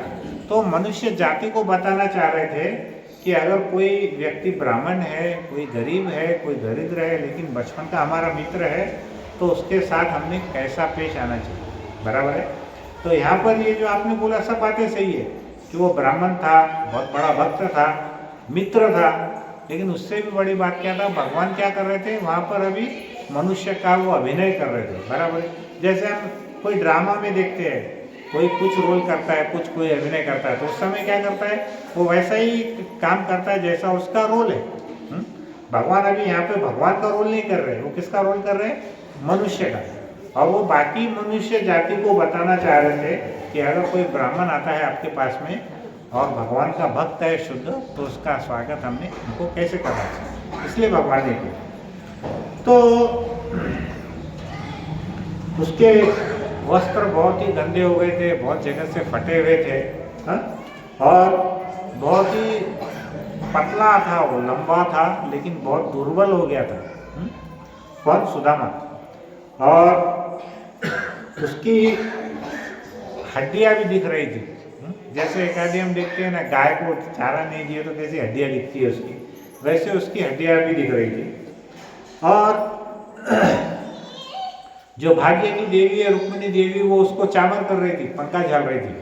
तो मनुष्य जाति को बताना चाह रहे थे कि अगर कोई व्यक्ति ब्राह्मण है, कोई गरीब है, कोई दरिद्र है, लेकिन बचपन का हमारा मित्र है, तो उसके साथ हमने कैसा पेश आना चाहिए, बराबर है। तो यहाँ पर ये जो आपने बोला सब बातें सही है कि वो ब्राह्मण था, बहुत बड़ा भक्त था, मित्र था, लेकिन उससे भी बड़ी बात क्या था, भगवान क्या कर रहे थे वहाँ पर, अभी मनुष्य का वो अभिनय कर रहे थे, बराबर है। जैसे हम कोई ड्रामा में देखते हैं, कोई कुछ रोल करता है, कुछ कोई अभिनय करता है, तो उस समय क्या करता है, वो वैसा ही काम करता है जैसा उसका रोल है। भगवान अभी यहाँ पे भगवान का रोल नहीं कर रहे, वो किसका रोल कर रहे हैं, मनुष्य का। और वो बाकी मनुष्य जाति को बताना चाह रहे थे कि अगर कोई ब्राह्मण आता है आपके पास में और भगवान का भक्त है शुद्ध, तो उसका स्वागत हमने उनको कैसे करना चाहिए, इसलिए भगवान ने किया। तो उसके वस्त्र बहुत ही गंदे हो गए थे, बहुत जगह से फटे हुए थे, हा? और बहुत ही पतला था, वो लंबा था, लेकिन बहुत दुर्बल हो गया था। कौन, सुदामा। और उसकी हड्डियां भी दिख रही थी, जैसे एक आदमी हम देखते हैं ना, गाय को चारा नहीं दिए तो कैसी हड्डियां दिखती है उसकी, वैसे उसकी हड्डियां भी दिख रही थी। और जो भाग्य की देवी है रुक्मिणी देवी, वो उसको चामर कर रही थी, पंखा झल रही थी।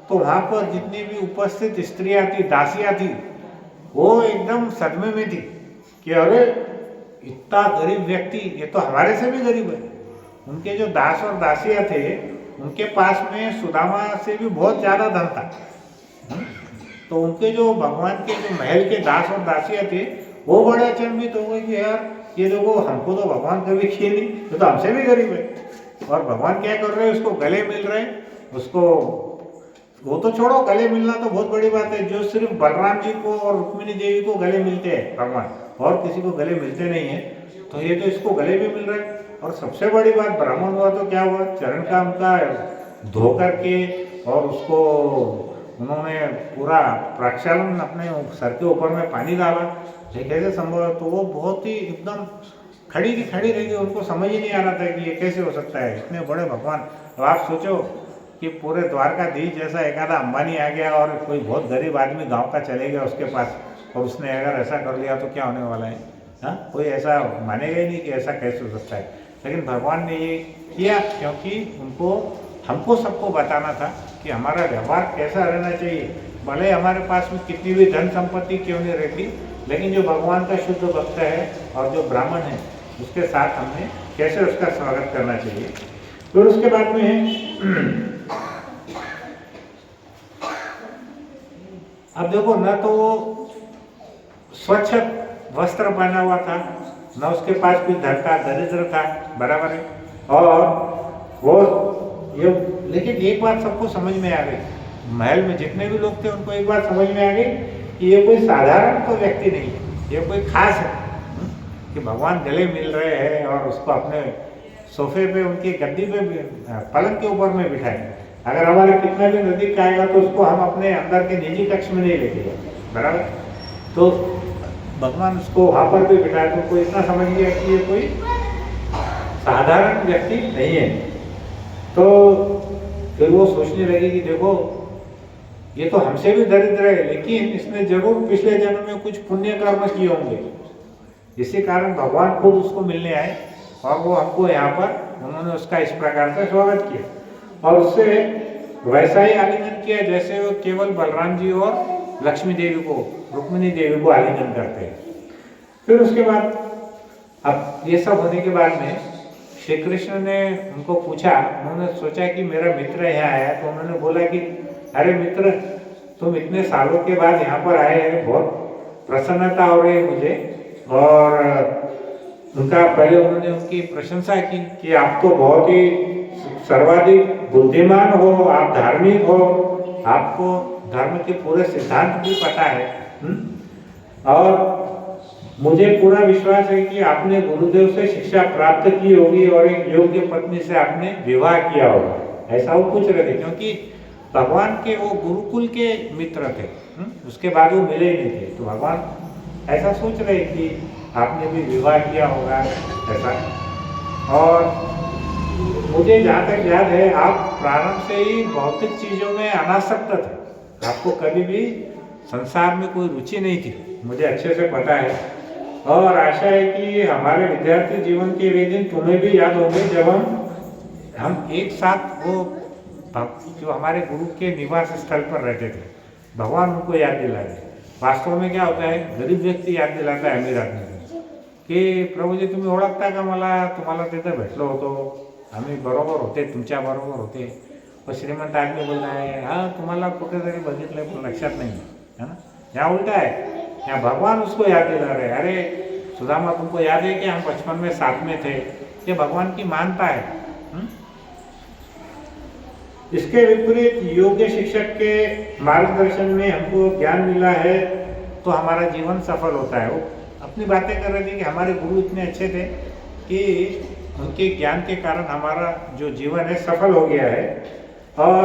तो वहाँ पर जितनी भी उपस्थित स्त्रियाँ थी, दासियाँ थी, वो एकदम सदमे में थी कि अरे इतना गरीब व्यक्ति, ये तो हमारे से भी गरीब है। उनके जो दास और दासियाँ थे, उनके पास में सुदामा से भी बहुत ज़्यादा धन था। तो उनके जो भगवान के जो महल के दास और दासियाँ थे, वो बड़े अचंभित हो गए कि यार ये देखो, हमको तो भगवान कभी किए नहीं, ये तो हमसे भी गरीब है। और भगवान क्या कर रहे हैं, उसको गले मिल रहे हैं, उसको, वो तो छोड़ो, गले मिलना तो बहुत बड़ी बात है। जो सिर्फ बलराम जी को और रुक्मिणी देवी को गले मिलते हैं भगवान, और किसी को गले मिलते नहीं है, तो ये तो इसको गले भी मिल रहे हैं। और सबसे बड़ी बात, ब्राह्मण हुआ तो क्या हुआ, चरण का उनका धो करके और उसको उन्होंने पूरा प्रक्षालन अपने सर के ऊपर में पानी डाला, ये कैसे संभव है। तो वो बहुत ही एकदम खड़ी रह गई, उनको समझ ही नहीं आ रहा था कि ये कैसे हो सकता है, इतने बड़े भगवान। तो आप सोचो कि पूरे द्वारकाधीश जैसा एक आधा अंबानी आ गया और कोई बहुत गरीब आदमी गांव का चले गया उसके पास, और उसने अगर ऐसा कर लिया तो क्या होने वाला है, हाँ, कोई ऐसा मानेगा ही नहीं कि ऐसा कैसे हो सकता है। लेकिन भगवान ने ये किया क्योंकि हमको सबको बताना था कि हमारा व्यवहार कैसा रहना चाहिए। भले हमारे पास में कितनी भी धन संपत्ति क्यों नहीं रहती, लेकिन जो भगवान का शुद्ध भक्त है और जो ब्राह्मण है, उसके साथ हमने कैसे उसका स्वागत करना चाहिए। फिर उसके बाद में अब देखो, न तो स्वच्छ वस्त्र पहना हुआ था, न उसके पास कोई धन था, दरिद्र था, बराबर है। और वो ये, लेकिन एक बात सबको समझ में आ गई, महल में जितने भी लोग थे उनको एक बात समझ में आ गई कि ये कोई साधारण तो व्यक्ति नहीं है, ये कोई खास है। कि भगवान गले मिल रहे हैं और उसको अपने सोफे पे, उनकी गद्दी पे, पलंग के ऊपर में बिठाए। अगर हमारे कितना भी नजदीक आएगा तो उसको हम अपने अंदर के निजी कक्ष में नहीं लेके जाए, बराबर। तो भगवान उसको वहाँ पर भी बिठाए तो कोई इतना समझ लिया कि ये कोई साधारण व्यक्ति नहीं है। तो फिर वो सोचने लगी कि देखो ये तो हमसे भी दरिद्र है, लेकिन इसने जरूर पिछले जन्म में कुछ पुण्य कर्म किए होंगे, इसी कारण भगवान खुद उसको मिलने आए और वो हमको यहाँ पर उन्होंने उसका इस प्रकार से स्वागत किया और उससे वैसा ही आलिंगन किया जैसे वो केवल बलराम जी और लक्ष्मी देवी को, रुक्मिणी देवी को आलिंगन करते हैं। फिर उसके बाद अब ये सब होने के बाद में श्री कृष्ण ने उनको पूछा, उन्होंने सोचा कि मेरा मित्र यहाँ आया, तो उन्होंने बोला कि अरे मित्र, तुम इतने सालों के बाद यहाँ पर आए हैं, बहुत प्रसन्नता हो रही है मुझे। और उनका पहले उन्होंने उनकी प्रशंसा की कि आप तो बहुत ही सर्वाधिक बुद्धिमान हो, आप धार्मिक हो, आपको धर्म के पूरे सिद्धांत भी पता है। और मुझे पूरा विश्वास है कि आपने गुरुदेव से शिक्षा प्राप्त की होगी और एक योग्य पत्नी से आपने विवाह किया होगा, ऐसा वो पूछ रहे थे, क्योंकि भगवान के वो गुरुकुल के मित्र थे। उसके बाद वो मिले ही नहीं थे, तो भगवान ऐसा सोच रहे कि आपने भी विवाह किया होगा ऐसा। और मुझे जहाँ तक याद है आप प्रारंभ से ही भौतिक चीज़ों में अनासक्त थे, आपको कभी भी संसार में कोई रुचि नहीं थी, मुझे अच्छे से पता है। और आशा है कि हमारे विद्यार्थी जीवन के वे दिन तुम्हें भी याद होंगे जब हम एक साथ वो जो हमारे गुरु के निवास स्थल पर रहते थे, भगवान उनको याद दिलाए। वास्तव में क्या होता है, गरीब व्यक्ती याद दिलाता है अमीर आदमी को की प्रभूजी तुम्ही ओळखता का मला, तुम्हाला तिथे भेटलो होतो, आम्ही बरोबर होते, तुमच्या बरोबर होते। और श्रीमंत आदमी बोलता है हाँ तुम्हाला कुठेतरी बघितलं पण लक्षात नहीं है ना। यहाँ उल्टा है, यहाँ भगवान उसको याद दिला रहे, अरे सुदामा तुमको याद है कि हम बचपन में साथ में थे। ये भगवान की मानता है। इसके विपरीत योग्य शिक्षक के मार्गदर्शन में हमको ज्ञान मिला है तो हमारा जीवन सफल होता है। वो अपनी बातें कर रहे थे कि हमारे गुरु इतने अच्छे थे कि उनके ज्ञान के कारण हमारा जो जीवन है सफल हो गया है, और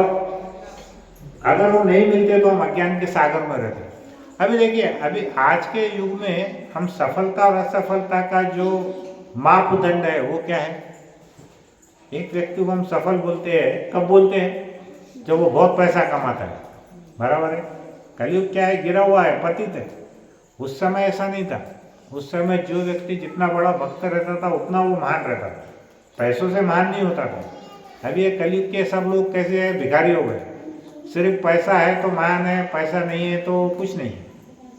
अगर वो नहीं मिलते तो हम अज्ञान के सागर में रहते। अभी देखिए, अभी आज के युग में हम सफलता और असफलता का जो मापदंड है वो क्या है। एक व्यक्ति को हम सफल बोलते हैं, कब बोलते हैं, जब वो बहुत पैसा कमाता है, बराबर है। कलयुग क्या है, गिरा हुआ है, पतित है। उस समय ऐसा नहीं था, उस समय जो व्यक्ति जितना बड़ा भक्त रहता था उतना वो महान रहता था, पैसों से महान नहीं होता था। अभी ये कलयुग के सब लोग कैसे है, भिखारी हो गए, सिर्फ पैसा है तो महान है, पैसा नहीं है तो कुछ नहीं।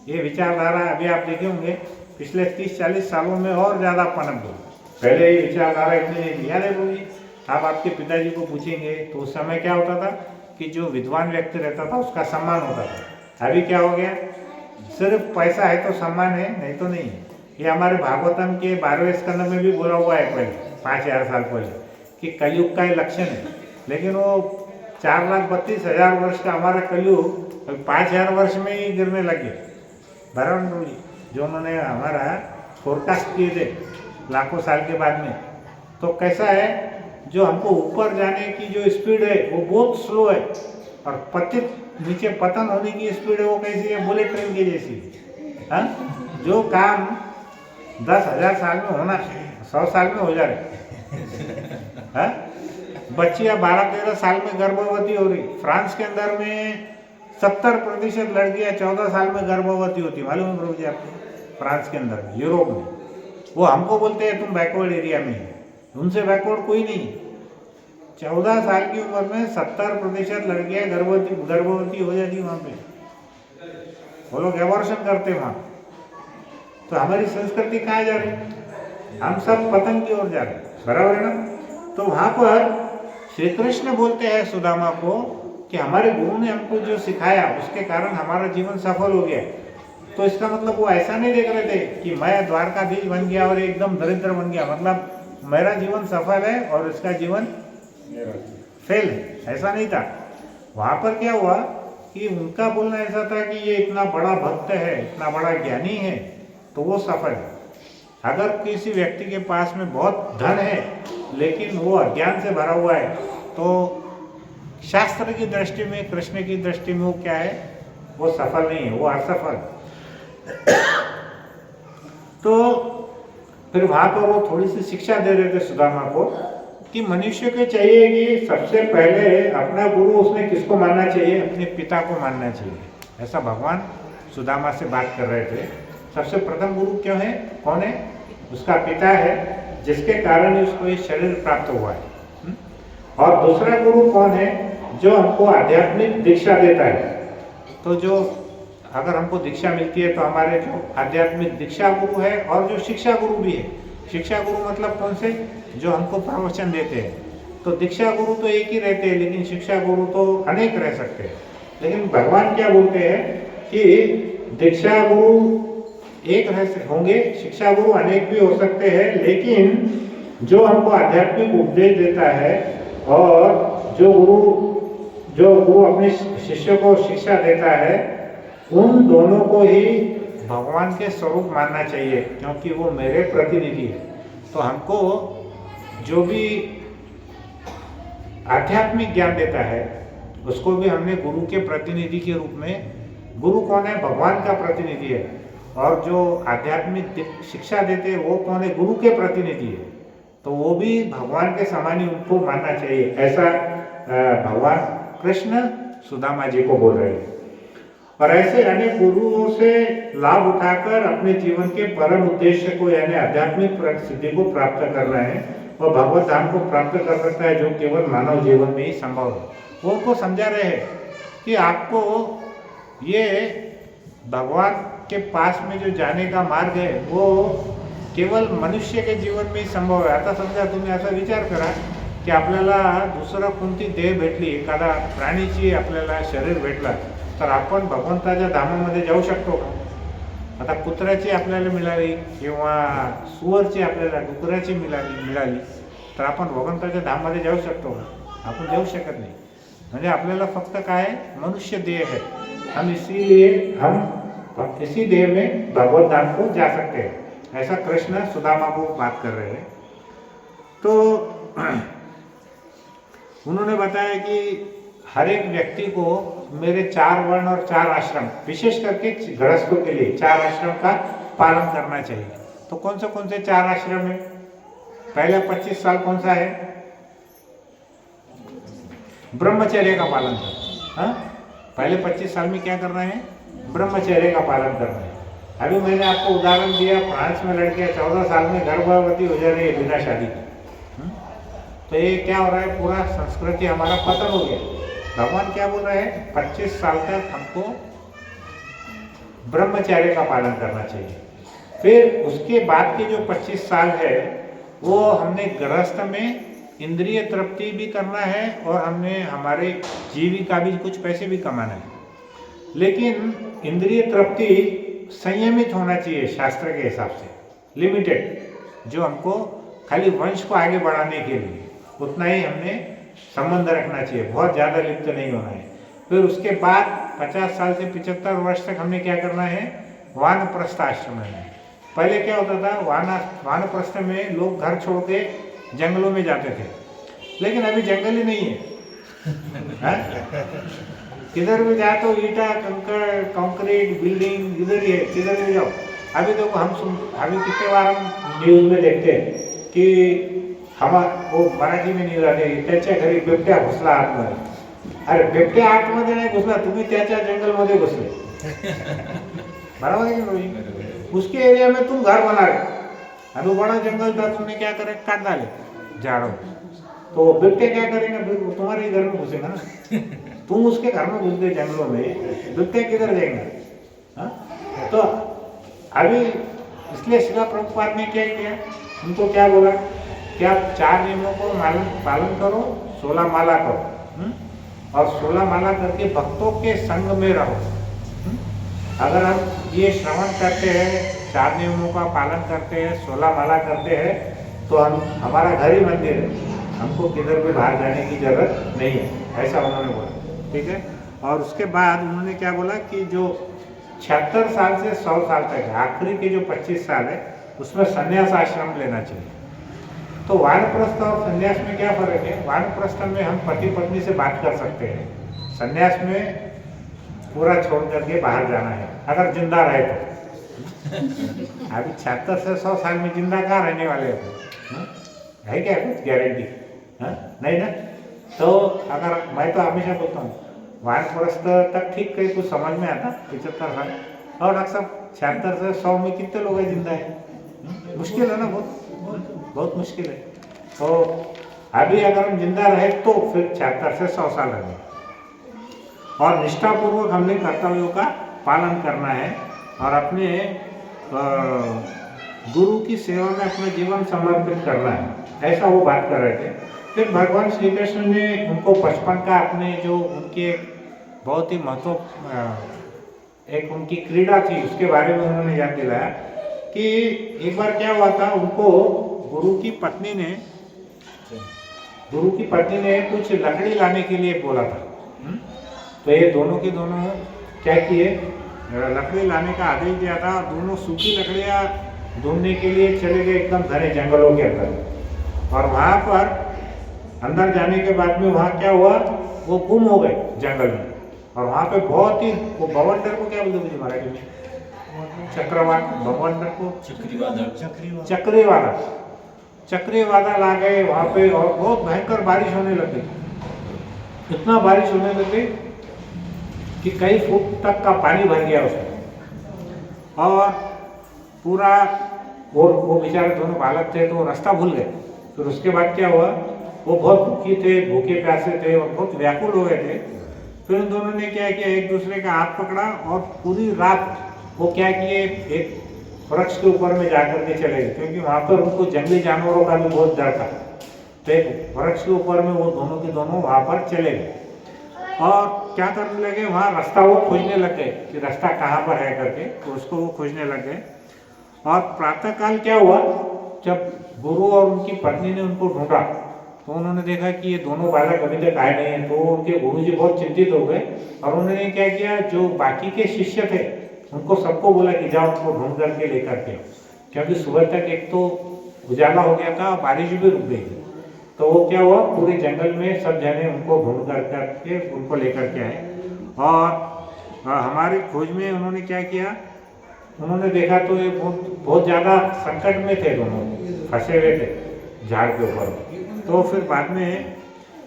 ये विचारधारा अभी आप देखे होंगे पिछले 30-40 सालों में और ज़्यादा पनप गई। पहले ये विचारधारा इतनी नहीं थी। याद है बोली, आप आपके पिताजी को पूछेंगे तो उस समय क्या होता था कि जो विद्वान व्यक्ति रहता था उसका सम्मान होता था। अभी क्या हो गया, सिर्फ पैसा है तो सम्मान है, नहीं तो नहीं है। ये हमारे भागवतम के 12वें स्कंद में भी बोला हुआ है पहले, 5000 साल पहले, कि कलयुग का ये लक्षण है। लेकिन वो 4,32,000 वर्ष का हमारा कलयुग 5,000 वर्ष में ही गिरने लग गया, बराबर जी, जो उन्होंने हमारा फोरकास्ट किए थे लाखों साल के बाद में। तो कैसा है, जो हमको ऊपर जाने की जो स्पीड है वो बहुत स्लो है, और पतित नीचे पतन होने की स्पीड है वो कैसी है, बुलेट ट्रेन की जैसी। हाँ, जो काम 10,000 साल में होना 100 साल में हो जा रहे। हाँ, बच्चियाँ 12-13 साल में गर्भवती हो रही। फ्रांस के अंदर में 70% लड़कियाँ 14 साल में गर्भवती होती, मालूम है प्रभु जी आपको। फ्रांस के अंदर, यूरोप में, वो हमको बोलते हैं तुम बैकवर्ड एरिया में है, उनसे बैकवर्ड कोई नहीं। 14 साल की उम्र में 70% लड़कियाँ गर्भवती हो जाती वहाँ पे, वो लोग एबॉर्शन करते वहाँ। तो हमारी संस्कृति कहाँ जा रही, हम सब पतन की ओर जा रहे, बराबर है ना। तो वहाँ पर श्री कृष्ण बोलते हैं सुदामा को कि हमारे गुरु ने हमको जो सिखाया उसके कारण हमारा जीवन सफल हो गया। तो इसका मतलब वो ऐसा नहीं देख रहे थे कि मैं द्वारकाधीश बन गया और एकदम दरिद्र बन गया, मतलब मेरा जीवन सफल है और इसका जीवन फेल है, ऐसा नहीं था। वहाँ पर क्या हुआ कि उनका बोलना ऐसा था कि ये इतना बड़ा भक्त है, इतना बड़ा ज्ञानी है, तो वो सफल है। अगर किसी व्यक्ति के पास में बहुत धन है लेकिन वो अज्ञान से भरा हुआ है, तो शास्त्र की दृष्टि में, कृष्ण की दृष्टि में वो क्या है, वो सफल नहीं है, वो असफल। तो फिर वहाँ पर वो थोड़ी सी शिक्षा दे रहे थे सुदामा को कि मनुष्य को चाहिए कि सबसे पहले अपना गुरु उसने किसको मानना चाहिए, अपने पिता को मानना चाहिए। ऐसा भगवान सुदामा से बात कर रहे थे। सबसे प्रथम गुरु क्यों है, कौन है, उसका पिता है, जिसके कारण ही उसको ये शरीर प्राप्त हुआ है। और दूसरा गुरु कौन है, जो हमको आध्यात्मिक दीक्षा देता है। तो जो अगर हमको दीक्षा मिलती है तो हमारे जो आध्यात्मिक दीक्षा गुरु है और जो शिक्षा गुरु भी है। शिक्षा गुरु मतलब कौन से, जो हमको प्रवचन देते हैं। तो दीक्षा गुरु तो एक ही रहते हैं, लेकिन शिक्षा गुरु तो अनेक रह सकते हैं। लेकिन भगवान क्या बोलते हैं कि दीक्षा गुरु एक होंगे, शिक्षा गुरु अनेक भी हो सकते हैं, लेकिन जो हमको आध्यात्मिक उपदेश देता है और जो गुरु अपने शिष्य को शिक्षा देता है, उन दोनों को ही भगवान के स्वरूप मानना चाहिए, क्योंकि वो मेरे प्रतिनिधि है। तो हमको जो भी आध्यात्मिक ज्ञान देता है उसको भी हमने गुरु के प्रतिनिधि के रूप में, गुरु कौन है, भगवान का प्रतिनिधि है, और जो आध्यात्मिक शिक्षा देते हैं वो कौन है, गुरु के प्रतिनिधि है। तो वो भी भगवान के समान ही उनको मानना चाहिए। ऐसा भगवान कृष्ण सुदामा जी को बोल रहे हैं। और ऐसे अनेक गुरुओं से लाभ उठाकर अपने जीवन के परम उद्देश्य को, यानी आध्यात्मिक सिद्धि को प्राप्त करना है और भगवत धाम को प्राप्त कर सकता है, जो केवल मानव जीवन में ही संभव है। वो उनको समझा रहे हैं कि आपको ये भगवान के पास में जो जाने का मार्ग है वो केवल मनुष्य के जीवन में ही संभव आहे। आता समजा तुम्ही असा विचार करा की आपल्याला दुसरा कोणती देह भेटली, एखादा प्राणीची आपल्याला शरीर भेटला तर आपण भगवंताच्या धामामध्ये जाऊ शकतो का? आता कुत्र्याची आपल्याला मिळाली किंवा सुअरची आपल्याला डुकराची मिळाली तर आपण भगवंताच्या धाममध्ये जाऊ शकतो का? आपण जाऊ शकत नाही। म्हणजे आपल्याला फक्त काय मनुष्य देह है, हम इसी देह में भगवत धाम को जा सकते हैं। ऐसा कृष्ण सुदामा को बात कर रहे हैं। तो उन्होंने बताया कि हर एक व्यक्ति को मेरे 4 वर्ण और 4 आश्रम, विशेष करके गृहस्थों के लिए 4 आश्रम का पालन करना चाहिए। तो कौन से 4 आश्रम है? पहले 25 साल कौन सा है? ब्रह्मचर्य का पालन करना। हाँ, पहले 25 साल में क्या करना है? ब्रह्मचर्य का पालन करना है। अभी मैंने आपको उदाहरण दिया, फ्रांस में लड़कियां 14 साल में गर्भवती हो जा रही है बिना शादी के। तो ये क्या हो रहा है, पूरा संस्कृति हमारा पतन हो गया। भगवान क्या बोल रहे हैं? 25 साल तक हमको ब्रह्मचर्य का पालन करना चाहिए। फिर उसके बाद के जो 25 साल है वो हमने गृहस्थ में इंद्रिय तृप्ति भी करना है और हमने हमारे जीविका भी कुछ पैसे भी कमाना है। लेकिन इंद्रिय तृप्ति संयमित होना चाहिए, शास्त्र के हिसाब से लिमिटेड, जो हमको खाली वंश को आगे बढ़ाने के लिए उतना ही हमने संबंध रखना चाहिए, बहुत ज़्यादा लिप्त नहीं होना है। फिर उसके बाद 50 साल से 75 वर्ष तक हमने क्या करना है? वानप्रस्थ आश्रम में। पहले क्या होता था, वानप्रस्थ में लोग घर छोड़ के जंगलों में जाते थे, लेकिन अभी जंगल ही नहीं है। किधर भी जाए तो ईटा, कंकड़, कंक्रीट, बिल्डिंग इधर ही है, किधर भी जाओ। अभी देखो अभी कितने बार हम न्यूज़ में देखते हैं कि वो मराठी में न्यूज आते, त्याच्या घरी बिबट्या घुसला आतमध्ये। अरे बिबट्या आतमध्ये नाही घुसला, तुम्ही त्याच्या जंगलमध्ये घुसले। बराबर है कि नहीं? उसके एरिया में तुम घर बना रहे, अभी बड़ा जंगल था, तुमने क्या करे, काट डाले झाड़ों। तो बिबटे क्या करेंगे? तुम्हारे घर में घुसेगा ना। तुम उसके घर में घुस गए जंगलों में, बिबटे किधर जाएंगे? तो अभी इसलिए शिला प्रभुपाद ने क्या किया, उनको क्या बोला कि आप 4 नियमों को पालन करो, 16 माला करो, और 16 माला करके भक्तों के संग में रहो। अगर हम ये श्रवण करते हैं, 4 नियमों का पालन करते हैं, 16 माला करते हैं, तो हमारा घर ही मंदिर है, हमको किधर भी बाहर जाने की जरूरत नहीं है। ऐसा उन्होंने बोला, ठीक है। और उसके बाद उन्होंने क्या बोला कि जो 76 साल से 100 साल तक है, आखिरी के जो 25 साल है उसमें संन्यास आश्रम लेना चाहिए। तो वानप्रस्थ और संन्यास में क्या फर्क है? वानप्रस्थ में हम पति पत्नी से बात कर सकते हैं, संन्यास में पूरा छोड़ करके बाहर जाना है, अगर जिंदा रहे तो। अभी 76 से 100 साल में जिंदा कहाँ रहने वाले हैं? है क्या कुछ गारंटी? नहीं ना। तो अगर मैं तो हमेशा बोलता हूँ वानप्रस्थ तक ठीक है, कुछ समझ में आता 75 साल, और डॉक्टर साहब 76 से 100 में कितने लोग हैं जिंदा है? मुश्किल है ना, बहुत मुश्किल है। तो अभी अगर हम जिंदा रहे तो फिर 76 से 100 साल रहेंगे, और निष्ठापूर्वक हमने कर्तव्यों का पालन करना है और अपने गुरु की सेवा में अपना जीवन समर्पित करना है, ऐसा वो बात कर रहे थे। फिर भगवान श्री कृष्ण ने उनको बचपन का अपने जो उनके बहुत ही एक उनकी क्रीड़ा थी उसके बारे में उन्होंने याद दिलाया कि एक बार क्या हुआ था, उनको गुरु की पत्नी ने कुछ लकड़ी लाने के लिए बोला था। तो ये दोनों के दोनों क्या किए, लकड़ी लाने का आदेश दिया था, और दोनों सूखी लकड़ियाँ ढूंढने के लिए चले गए एकदम घने जंगलों के अंदर। और वहाँ पर अंदर जाने के बाद में वहाँ क्या हुआ, वो गुम हो गए जंगल में। और वहाँ पे बहुत ही, वो बवंडर को क्या बोलते मुझे मराठी में, चक्रवात, बवंडर को चक्रीवादल आ गए वहाँ पे, और बहुत भयंकर बारिश होने लग गई। इतना बारिश होने लग गई कि कई फुट तक का पानी भर गया उसमें, और पूरा वो बेचारे दोनों बालक थे तो रास्ता भूल गए। फिर उसके बाद क्या हुआ, वो बहुत भूखे प्यासे थे और बहुत व्याकुल हो गए थे। फिर उन दोनों ने क्या किया, एक दूसरे का हाथ पकड़ा और पूरी रात वो क्या किए, एक वृक्ष के ऊपर में जाकर के चले गए, क्योंकि वहाँ पर उनको जंगली जानवरों का भी बहुत डर था। तो एक वृक्ष के ऊपर में वो दोनों के दोनों वहाँ पर चले गए, और क्या करने लगे, वहाँ रास्ता वो खोजने लग गए कि रास्ता कहाँ पर है करके, तो उसको वो खोजने लग गए। और प्रातःकाल क्या हुआ, जब गुरु और उनकी पत्नी ने उनको ढूंढा तो उन्होंने देखा कि ये दोनों बालक अभी तक आए नहीं हैं। तो उनके गुरुजी बहुत चिंतित हो गए, और उन्होंने क्या किया, जो बाकी के शिष्य थे उनको सबको बोला कि जाओ उनको ढूंढ करके लेकर के, क्योंकि सुबह तक एक तो उजाला हो गया था और बारिश भी रुक गई। तो वो क्या हुआ, पूरे जंगल में सब जने उनको ढूंढ करके उनको लेकर के आए। और हमारी खोज में उन्होंने क्या किया, उन्होंने देखा तो ये बहुत ज़्यादा संकट में थे, दोनों फंसे हुए थे झाड़ के ऊपर। तो फिर बाद में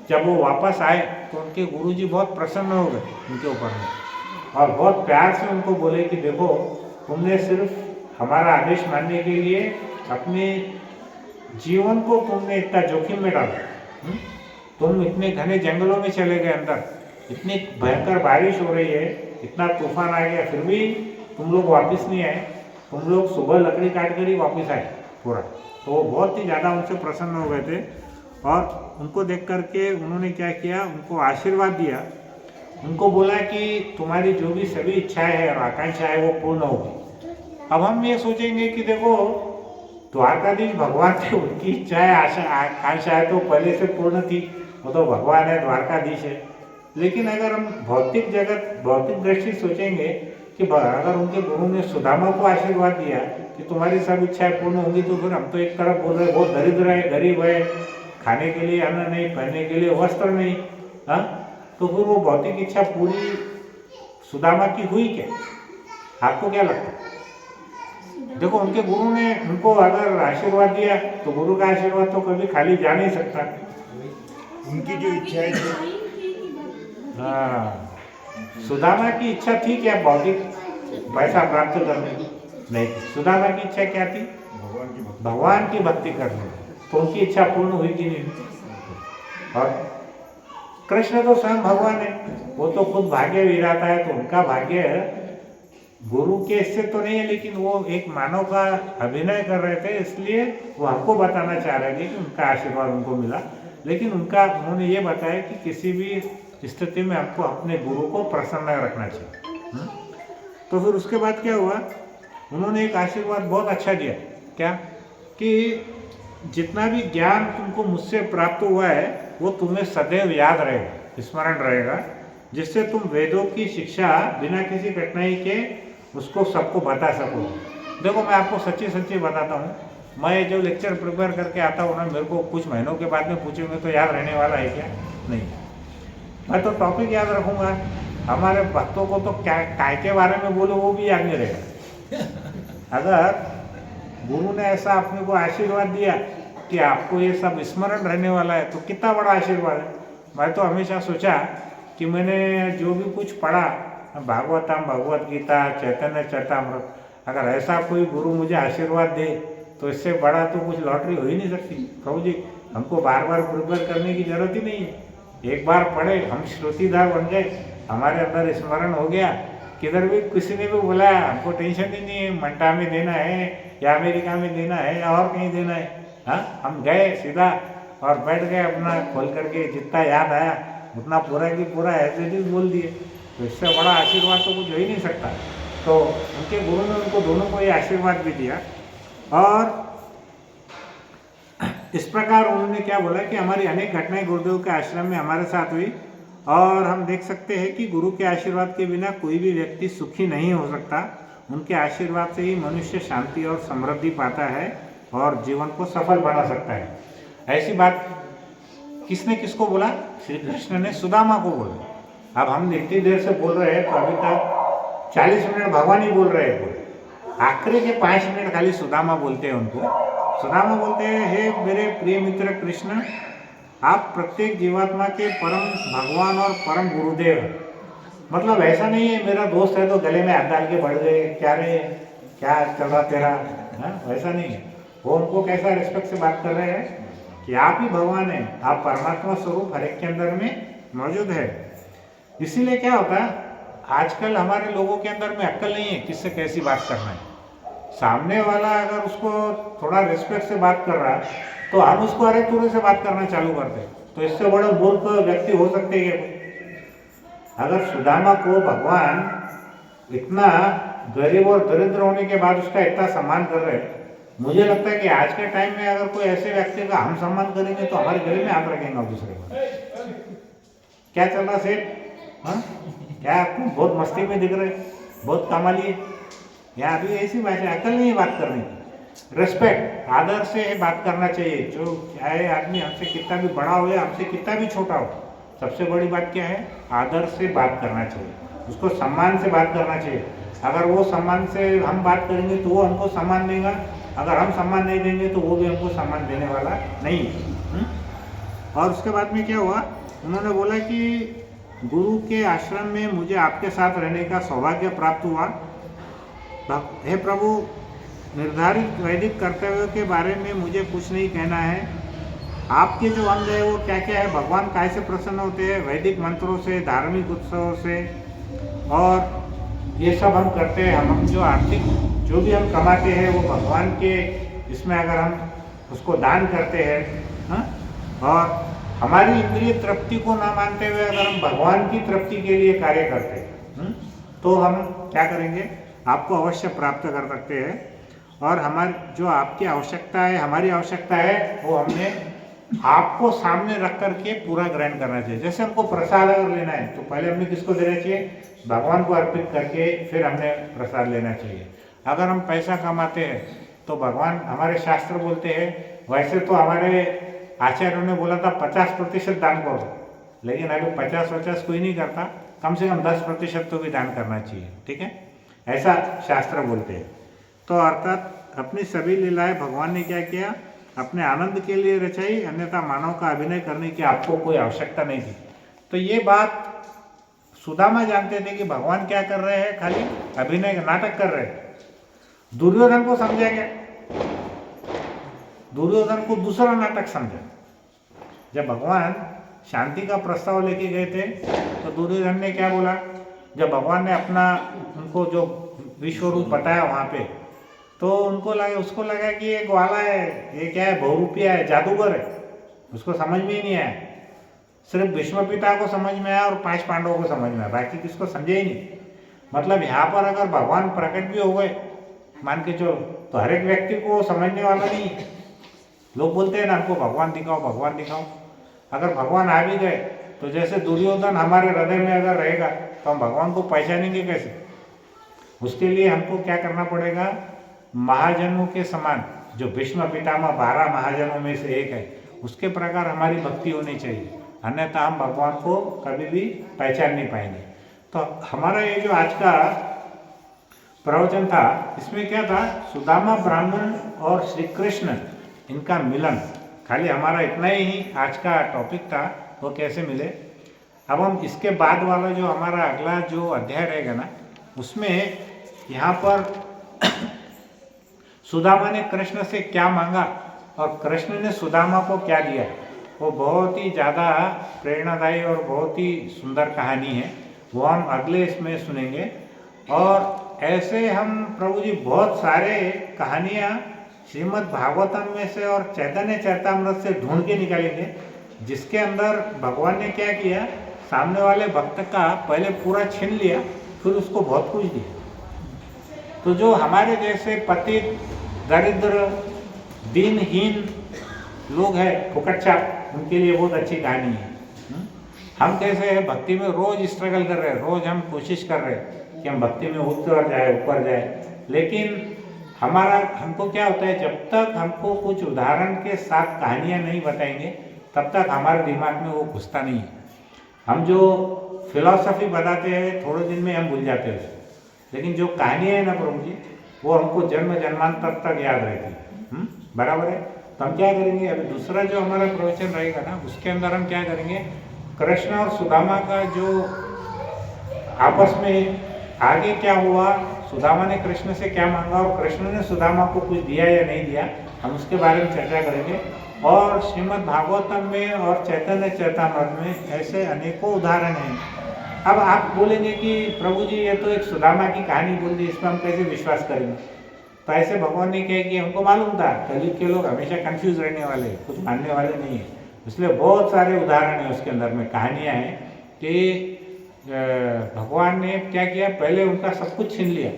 जब वो वापस आए तो उनके गुरुजी बहुत प्रसन्न हो गए उनके ऊपर में, और बहुत प्यार से उनको बोले कि देखो, तुमने सिर्फ हमारा आदेश मानने के लिए अपने जीवन को तुमने इतना जोखिम में डाला। तुम इतने घने जंगलों में चले गए अंदर, इतनी भयंकर बारिश हो रही है, इतना तूफान आ गया, फिर भी तुम लोग वापस नहीं आए। तुम लोग सुबह लकड़ी काट कर ही वापस आए पूरा। तो वो बहुत ही ज़्यादा उनसे प्रसन्न हो गए थे, और उनको देख करके उन्होंने क्या किया, उनको आशीर्वाद दिया। उनको बोला कि तुम्हारी जो भी सभी इच्छाएं हैं और आकांक्षाएं वो पूर्ण होगी। अब हम ये सोचेंगे कि देखो, द्वारकाधीश भगवान थे, उनकी इच्छाएं आकांक्षाएं तो पहले से पूर्ण थी, वो तो भगवान है, द्वारकाधीश है। लेकिन अगर हम भौतिक दृष्टि सोचेंगे कि अगर उनके गुरु ने सुदामा को आशीर्वाद दिया कि तुम्हारी सब इच्छाएं पूर्ण होंगी, तो फिर हम तो एक तरफ बोल रहे बहुत दरिद्र है, गरीब है, खाने के लिए अन्न नहीं, पहनने के लिए वस्त्र नहीं, तो फिर वो भौतिक इच्छा पूरी सुदामा की हुई क्या? आपको क्या लगता है? देखो, उनके गुरु ने उनको अगर आशीर्वाद दिया तो गुरु का आशीर्वाद तो कभी खाली जा नहीं सकता। उनकी जो इच्छाएं थी, सुदामा की इच्छा थी क्या भौतिक पैसा प्राप्त करने की? नहीं, सुदामा की इच्छा क्या थी? भगवान की भक्ति करने। तो उनकी इच्छा पूर्ण हुई कि नहीं? और कृष्ण तो स्वयं भगवान है, वो तो खुद भाग्य विधाता है, तो उनका भाग्य गुरु के इससे तो नहीं है, लेकिन वो एक मानव का अभिनय कर रहे थे, इसलिए वो हमको बताना चाह रहे थे कि उनका आशीर्वाद उनको मिला। लेकिन उन्होंने ये बताया कि किसी भी स्थिति में आपको अपने गुरु को प्रसन्न रखना चाहिए। तो फिर उसके बाद क्या हुआ, उन्होंने एक आशीर्वाद बहुत अच्छा दिया, क्या कि जितना भी ज्ञान तुमको मुझसे प्राप्त हुआ है वो तुम्हें सदैव याद रहेगा, स्मरण रहेगा, जिससे तुम वेदों की शिक्षा बिना किसी कठिनाई के उसको सबको बता सको। देखो मैं आपको सच्ची सच्ची बताता हूँ, मैं जो लेक्चर प्रिपेयर करके आता हूँ ना, मेरे को कुछ महीनों के बाद में पूछेंगे तो याद रहने वाला है क्या? नहीं। मैं तो टॉपिक याद रखूँगा, हमारे भक्तों को तो क्या काय के बारे में बोलो वो भी याद नहीं रहेगा। अगर गुरु ने ऐसा अपने को आशीर्वाद दिया कि आपको ये सब स्मरण रहने वाला है तो कितना बड़ा आशीर्वाद है। मैं तो हमेशा सोचा कि मैंने जो भी कुछ पढ़ा, भागवतम, भगवत गीता, चैतन्य चरितामृत, अगर ऐसा कोई गुरु मुझे आशीर्वाद दे तो इससे बड़ा तो कुछ लॉटरी हो ही नहीं सकती। प्रभु जी हमको बार बार प्रिपेयर करने की जरूरत ही नहीं है, एक बार पढ़े हम श्रोतीदार बन गए, हमारे अंदर स्मरण हो गया, किधर भी किसी ने भी बोला हमको टेंशन ही नहीं है, मंटा में देना है या अमेरिका में देना है या और कहीं देना है, हाँ हम गए सीधा और बैठ गए, अपना खोल करके जितना याद आया उतना पूरा की पूरा ऐसे ही बोल दिए। तो इससे बड़ा आशीर्वाद तो कुछ हो ही नहीं सकता। तो उनके गुरु ने उनको दोनों को ये आशीर्वाद भी दिया। और इस प्रकार उन्होंने क्या बोला कि हमारी अनेक घटनाएं गुरुदेव के आश्रम में हमारे साथ हुई और हम देख सकते हैं कि गुरु के आशीर्वाद के बिना कोई भी व्यक्ति सुखी नहीं हो सकता। उनके आशीर्वाद से ही मनुष्य शांति और समृद्धि पाता है और जीवन को सफल बना सकता है। ऐसी बात किसने किसको बोला? श्री कृष्ण ने सुदामा को बोला। अब हम इतनी देर से बोल रहे हैं तो अभी तक 40 मिनट भगवान ही बोल रहे हैं पूरे, आखिरी के 5 मिनट खाली सुदामा बोलते हैं उनको। सुदामा बोलते हैं, हे मेरे प्रिय मित्र कृष्ण, आप प्रत्येक जीवात्मा के परम भगवान और परम गुरुदेव हैं। मतलब ऐसा नहीं है मेरा दोस्त है तो गले में हाथ डाल के बढ़ गए, क्या रे क्या चल रहा तेरा, वैसा नहीं है। वो उनको कैसा रिस्पेक्ट से बात कर रहे हैं कि आप ही भगवान हैं, आप परमात्मा स्वरूप हर एक के अंदर में मौजूद है। इसीलिए क्या होता है, आजकल हमारे लोगों के अंदर में अक्ल नहीं है किससे कैसी बात करना है। सामने वाला अगर उसको थोड़ा रिस्पेक्ट से बात कर रहा है तो हम उसको अरे तुरे से बात करना चालू करते हैं। तो इससे बड़े मूर्ख व्यक्ति हो सकते हैं कोई? अगर सुदामा को भगवान इतना गरीब और दरिद्र होने के बाद उसका इतना सम्मान कर रहे हैं, मुझे लगता है कि आज के टाइम में अगर कोई ऐसे व्यक्ति का हम सम्मान करेंगे तो हमारे गले में हाथ रखेंगे और दूसरे को। क्या चल रहा सेठ? हाँ क्या आपको बहुत मस्ती में दिख रहे, बहुत कमाली है। यहाँ अभी ऐसी भाषा, अकल नहीं है बात करने की। रिस्पेक्ट, आदर से बात करना चाहिए। जो चाहे आदमी हमसे कितना भी बड़ा हो या हमसे कितना भी छोटा हो, सबसे बड़ी बात क्या है? आदर से बात करना चाहिए, उसको सम्मान से बात करना चाहिए। अगर वो सम्मान से हम बात करेंगे तो वो हमको सम्मान देगा, अगर हम सम्मान नहीं देंगे तो वो भी हमको सम्मान देने वाला नहीं है। और उसके बाद में क्या हुआ, उन्होंने बोला कि गुरु के आश्रम में मुझे आपके साथ रहने का सौभाग्य प्राप्त हुआ। हे प्रभु, निर्धारित वैदिक कर्तव्यों के बारे में मुझे कुछ नहीं कहना है। आपके जो अंग है वो क्या क्या है, भगवान कैसे प्रसन्न होते हैं, वैदिक मंत्रों से, धार्मिक उत्सवों से, और ये सब हम करते हैं। हम जो आर्थिक जो भी हम कमाते हैं वो भगवान के इसमें अगर हम उसको दान करते हैं, और हमारी इंद्रिय तृप्ति को ना मानते हुए अगर हम भगवान की तृप्ति के लिए कार्य करते हैं, तो हम क्या करेंगे, आपको अवश्य प्राप्त कर सकते हैं। और हमारी जो आपकी आवश्यकता है, हमारी आवश्यकता है, वो हमने आपको सामने रख करके पूरा ग्रहण करना चाहिए। जैसे हमको प्रसाद अगर लेना है तो पहले हमने किसको देना चाहिए? भगवान को अर्पित करके फिर हमने प्रसाद लेना चाहिए। अगर हम पैसा कमाते हैं तो भगवान, हमारे शास्त्र बोलते हैं, वैसे तो हमारे आचार्यों ने बोला था 50% दान करो, लेकिन अभी 50-50 कोई नहीं करता, कम से कम 10% तो भी दान करना चाहिए। ठीक है, ऐसा शास्त्र बोलते हैं। तो अर्थात अपनी सभी लीलाएं भगवान ने क्या किया, अपने आनंद के लिए रचाई, अन्यथा मानव का अभिनय करने की आपको कोई आवश्यकता नहीं थी। तो ये बात सुदामा जानते थे कि भगवान क्या कर रहे हैं, खाली अभिनय नाटक कर रहे हैं। दुर्योधन को समझा क्या? दुर्योधन को दूसरा नाटक समझा। जब भगवान शांति का प्रस्ताव लेके गए थे तो दुर्योधन ने क्या बोला, जब भगवान ने अपना उनको जो विश्व रूप बताया वहाँ पे, तो उसको लगा कि ये ग्वाला है, ये क्या है, बहुरूपिया है, जादूगर है। उसको समझ में ही नहीं आया। सिर्फ भीष्म पिता को समझ में आया और 5 पांडवों को समझ में आया, बाकी किसको समझे ही नहीं। मतलब यहाँ पर अगर भगवान प्रकट भी हो गए मान के चलो, तो हर एक व्यक्ति को समझने वाला नहीं है। लोग बोलते हैं ना, हमको भगवान दिखाओ, भगवान दिखाओ। अगर भगवान आ भी गए तो जैसे दुर्योधन हमारे हृदय में अगर रहेगा तो हम भगवान को पहचानेंगे कैसे? उसके लिए हमको क्या करना पड़ेगा, महाजनों के समान, जो भीष्म पितामह 12 महाजनों में से एक है, उसके प्रकार हमारी भक्ति होनी चाहिए, अन्यथा हम भगवान को कभी भी पहचान नहीं पाएंगे। तो हमारा ये जो आज का प्रवचन था, इसमें क्या था, सुदामा ब्राह्मण और श्री कृष्ण इनका मिलन, खाली हमारा इतना ही आज का टॉपिक था, वो कैसे मिले। अब हम इसके बाद वाला जो हमारा अगला जो अध्याय रहेगा ना, उसमें यहाँ पर सुदामा ने कृष्ण से क्या मांगा और कृष्ण ने सुदामा को क्या दिया, वो बहुत ही ज़्यादा प्रेरणादायी और बहुत ही सुंदर कहानी है, वो हम अगले इसमें सुनेंगे। और ऐसे हम प्रभु जी बहुत सारे कहानियाँ श्रीमद् भागवतम में से और चैतन्य चरितामृत से ढूंढ के निकालेंगे, जिसके अंदर भगवान ने क्या किया, सामने वाले भक्त का पहले पूरा छीन लिया, फिर उसको बहुत कुछ दिया। तो जो हमारे जैसे पतित, दरिद्र, दीनहीन लोग हैं, फुकटचा, उनके लिए बहुत अच्छी कहानी है। हम कैसे हैं, भक्ति में रोज स्ट्रगल कर रहे हैं, रोज हम कोशिश कर रहे हैं कि हम भक्ति में ऊपर जाए, लेकिन हमको क्या होता है, जब तक हमको कुछ उदाहरण के साथ कहानियाँ नहीं बताएंगे, तब तक हमारे दिमाग में वो घुसता नहीं है। हम जो फिलॉसफी बताते हैं थोड़े दिन में हम भूल जाते हैं, लेकिन जो कहानियाँ है ना प्रभु जी, वो हमको जन्म जन्मांतर तक याद रहती है। बराबर है। तो हम क्या करेंगे, अभी दूसरा जो हमारा प्रवचन रहेगा ना, उसके अंदर हम क्या करेंगे, कृष्ण और सुदामा का जो आपस में आगे क्या हुआ, सुदामा ने कृष्ण से क्या मांगा और कृष्ण ने सुदामा को कुछ दिया या नहीं दिया, हम उसके बारे में चर्चा करेंगे। और श्रीमद् भागवतम में और चैतन्य चरितामृत में ऐसे अनेकों उदाहरण हैं। अब आप बोलेंगे कि प्रभु जी ये तो एक सुदामा की कहानी बोल दी, इसमें हम कैसे विश्वास करेंगे। तो ऐसे भगवान ने कहा कि हमको मालूम था कलयुग के लोग हमेशा कंफ्यूज रहने वाले, कुछ मानने वाले नहीं है, इसलिए बहुत सारे उदाहरण हैं उसके अंदर में, कहानियाँ हैं कि भगवान ने क्या किया, पहले उनका सब कुछ छीन लिया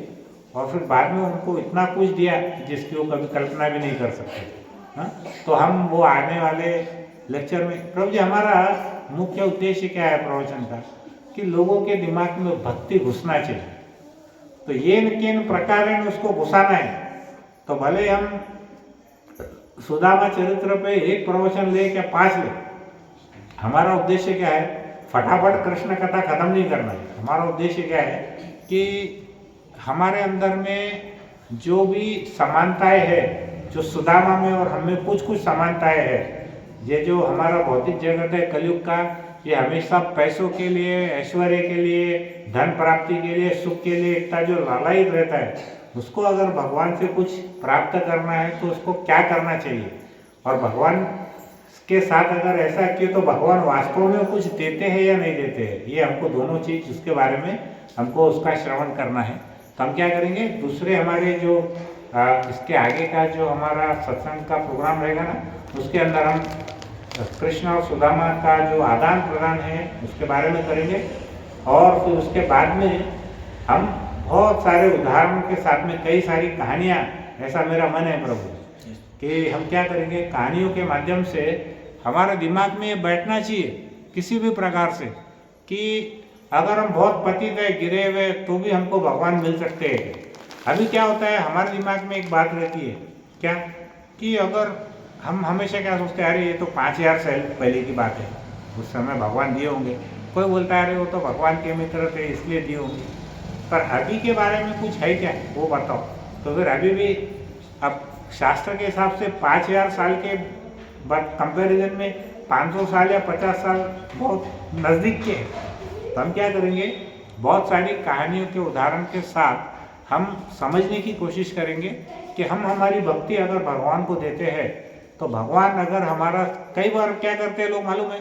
और फिर बाद में उनको इतना कुछ दिया जिसकी वो कभी कल्पना भी नहीं कर सकते। हाँ, तो हम वो आने वाले लेक्चर में, प्रभु जी हमारा मुख्य उद्देश्य क्या है प्रवचन का, कि लोगों के दिमाग में भक्ति घुसना चाहिए। तो ये किन प्रकार उसको घुसाना है, तो भले हम सुदामा चरित्र पे एक प्रवचन ले क्या 5 ले, हमारा उद्देश्य क्या है, फटाफट कृष्ण कथा खत्म नहीं करना है। हमारा उद्देश्य क्या है कि हमारे अंदर में जो भी समानताएं है, जो सुदामा में और हमें कुछ समानताएं है, ये जो हमारा भौतिक जगत है कलयुग का, ये हमेशा पैसों के लिए, ऐश्वर्य के लिए, धन प्राप्ति के लिए, सुख के लिए इतना जो लालायित रहता है, उसको अगर भगवान से कुछ प्राप्त करना है तो उसको क्या करना चाहिए, और भगवान के साथ अगर ऐसा किए तो भगवान वास्तव में कुछ देते हैं या नहीं देते हैं, ये हमको दोनों चीज़ उसके बारे में हमको उसका श्रवण करना है। तो हम क्या करेंगे, दूसरे हमारे जो इसके आगे का जो हमारा सत्संग का प्रोग्राम रहेगा ना, उसके अंदर हम कृष्ण और सुदामा का जो आदान प्रदान है उसके बारे में करेंगे। और फिर उसके बाद में हम बहुत सारे उदाहरणों के साथ में कई सारी कहानियाँ, ऐसा मेरा मन है प्रभु कि हम क्या करेंगे, कहानियों के माध्यम से हमारे दिमाग में ये बैठना चाहिए किसी भी प्रकार से, कि अगर हम बहुत पतित है, गिरे हुए, तो भी हमको भगवान मिल सकते हैं। अभी क्या होता है, हमारे दिमाग में एक बात रहती है क्या, कि अगर हम हमेशा क्या सोचते हैं, अरे ये तो 5000 साल पहले की बात है, उस समय भगवान दिए होंगे। कोई बोलता है अरे वो तो भगवान के मित्र थे इसलिए दिए होंगे, पर अभी के बारे में कुछ है क्या, वो बताओ। तो फिर अभी भी अब शास्त्र के हिसाब से 5000 साल के कंपैरिजन में 500 साल या 50 साल बहुत नज़दीक के हैं। तो हम क्या करेंगे, बहुत सारी कहानियों के उदाहरण के साथ हम समझने की कोशिश करेंगे कि हम हमारी भक्ति अगर भगवान को देते हैं, तो भगवान अगर हमारा, कई बार क्या करते हैं लोग मालूम है,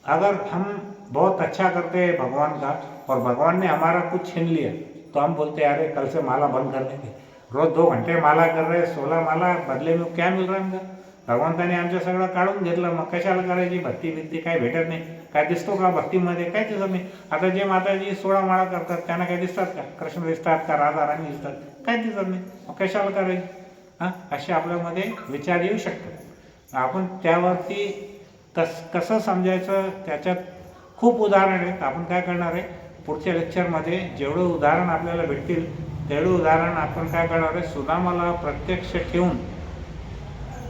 अगर हम बहुत अच्छा करते हैं भगवान का और भगवान ने हमारा कुछ छीन लिया, तो हम बोलते हैं अरे कल से माला बंद कर देंगे, रोज 2 घंटे माला कर रहे, 16 माला, बदले में क्या मिल रहा है आमचं, भगवंताने आमचं सगळं काढून घेतलं, मग कशाला करायची भक्ती बिक्ती, काय भेटत नाही, काय दिसतो का भक्तीमध्ये, काय दिसत नाही। आता जे माताजी 16 माळा करतात त्यांना काय दिसतात का, कृष्ण दिसतात का, राधा राणी दिसतात, काय दिसत नाही, मग कशाला करायची। हां, असे आपल्यामध्ये विचार येऊ शकतात। आपण त्यावरती कसं समजायचं, त्याच्यात खूप उदाहरण आहेत। आपण काय करणार आहे, पुढच्या लेक्चरमध्ये जेवढे उदाहरण आपल्याला भेटतील तेवढं उदाहरण आपण काय करणार आहे, सुदामाला प्रत्यक्ष ठेवून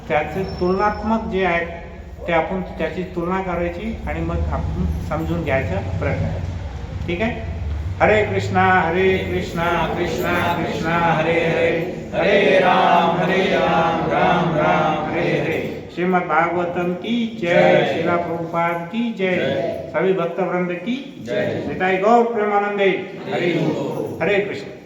त्याचे तुलनात्मक जे आहेत ते आपण त्याची तुलना करायची आणि मग आपण समजून घ्यायचा प्रयत्न करायचा. ठीक आहे. हरे कृष्णा कृष्णा कृष्णा हरे हरे, हरे राम राम राम हरे हरे. श्रीमद् भागवतम की जय, श्रीला प्रभुपाद की जय, सभी भक्त वृंद की जय. निताई गौर प्रेमानंदे. हरे हरे कृष्ण.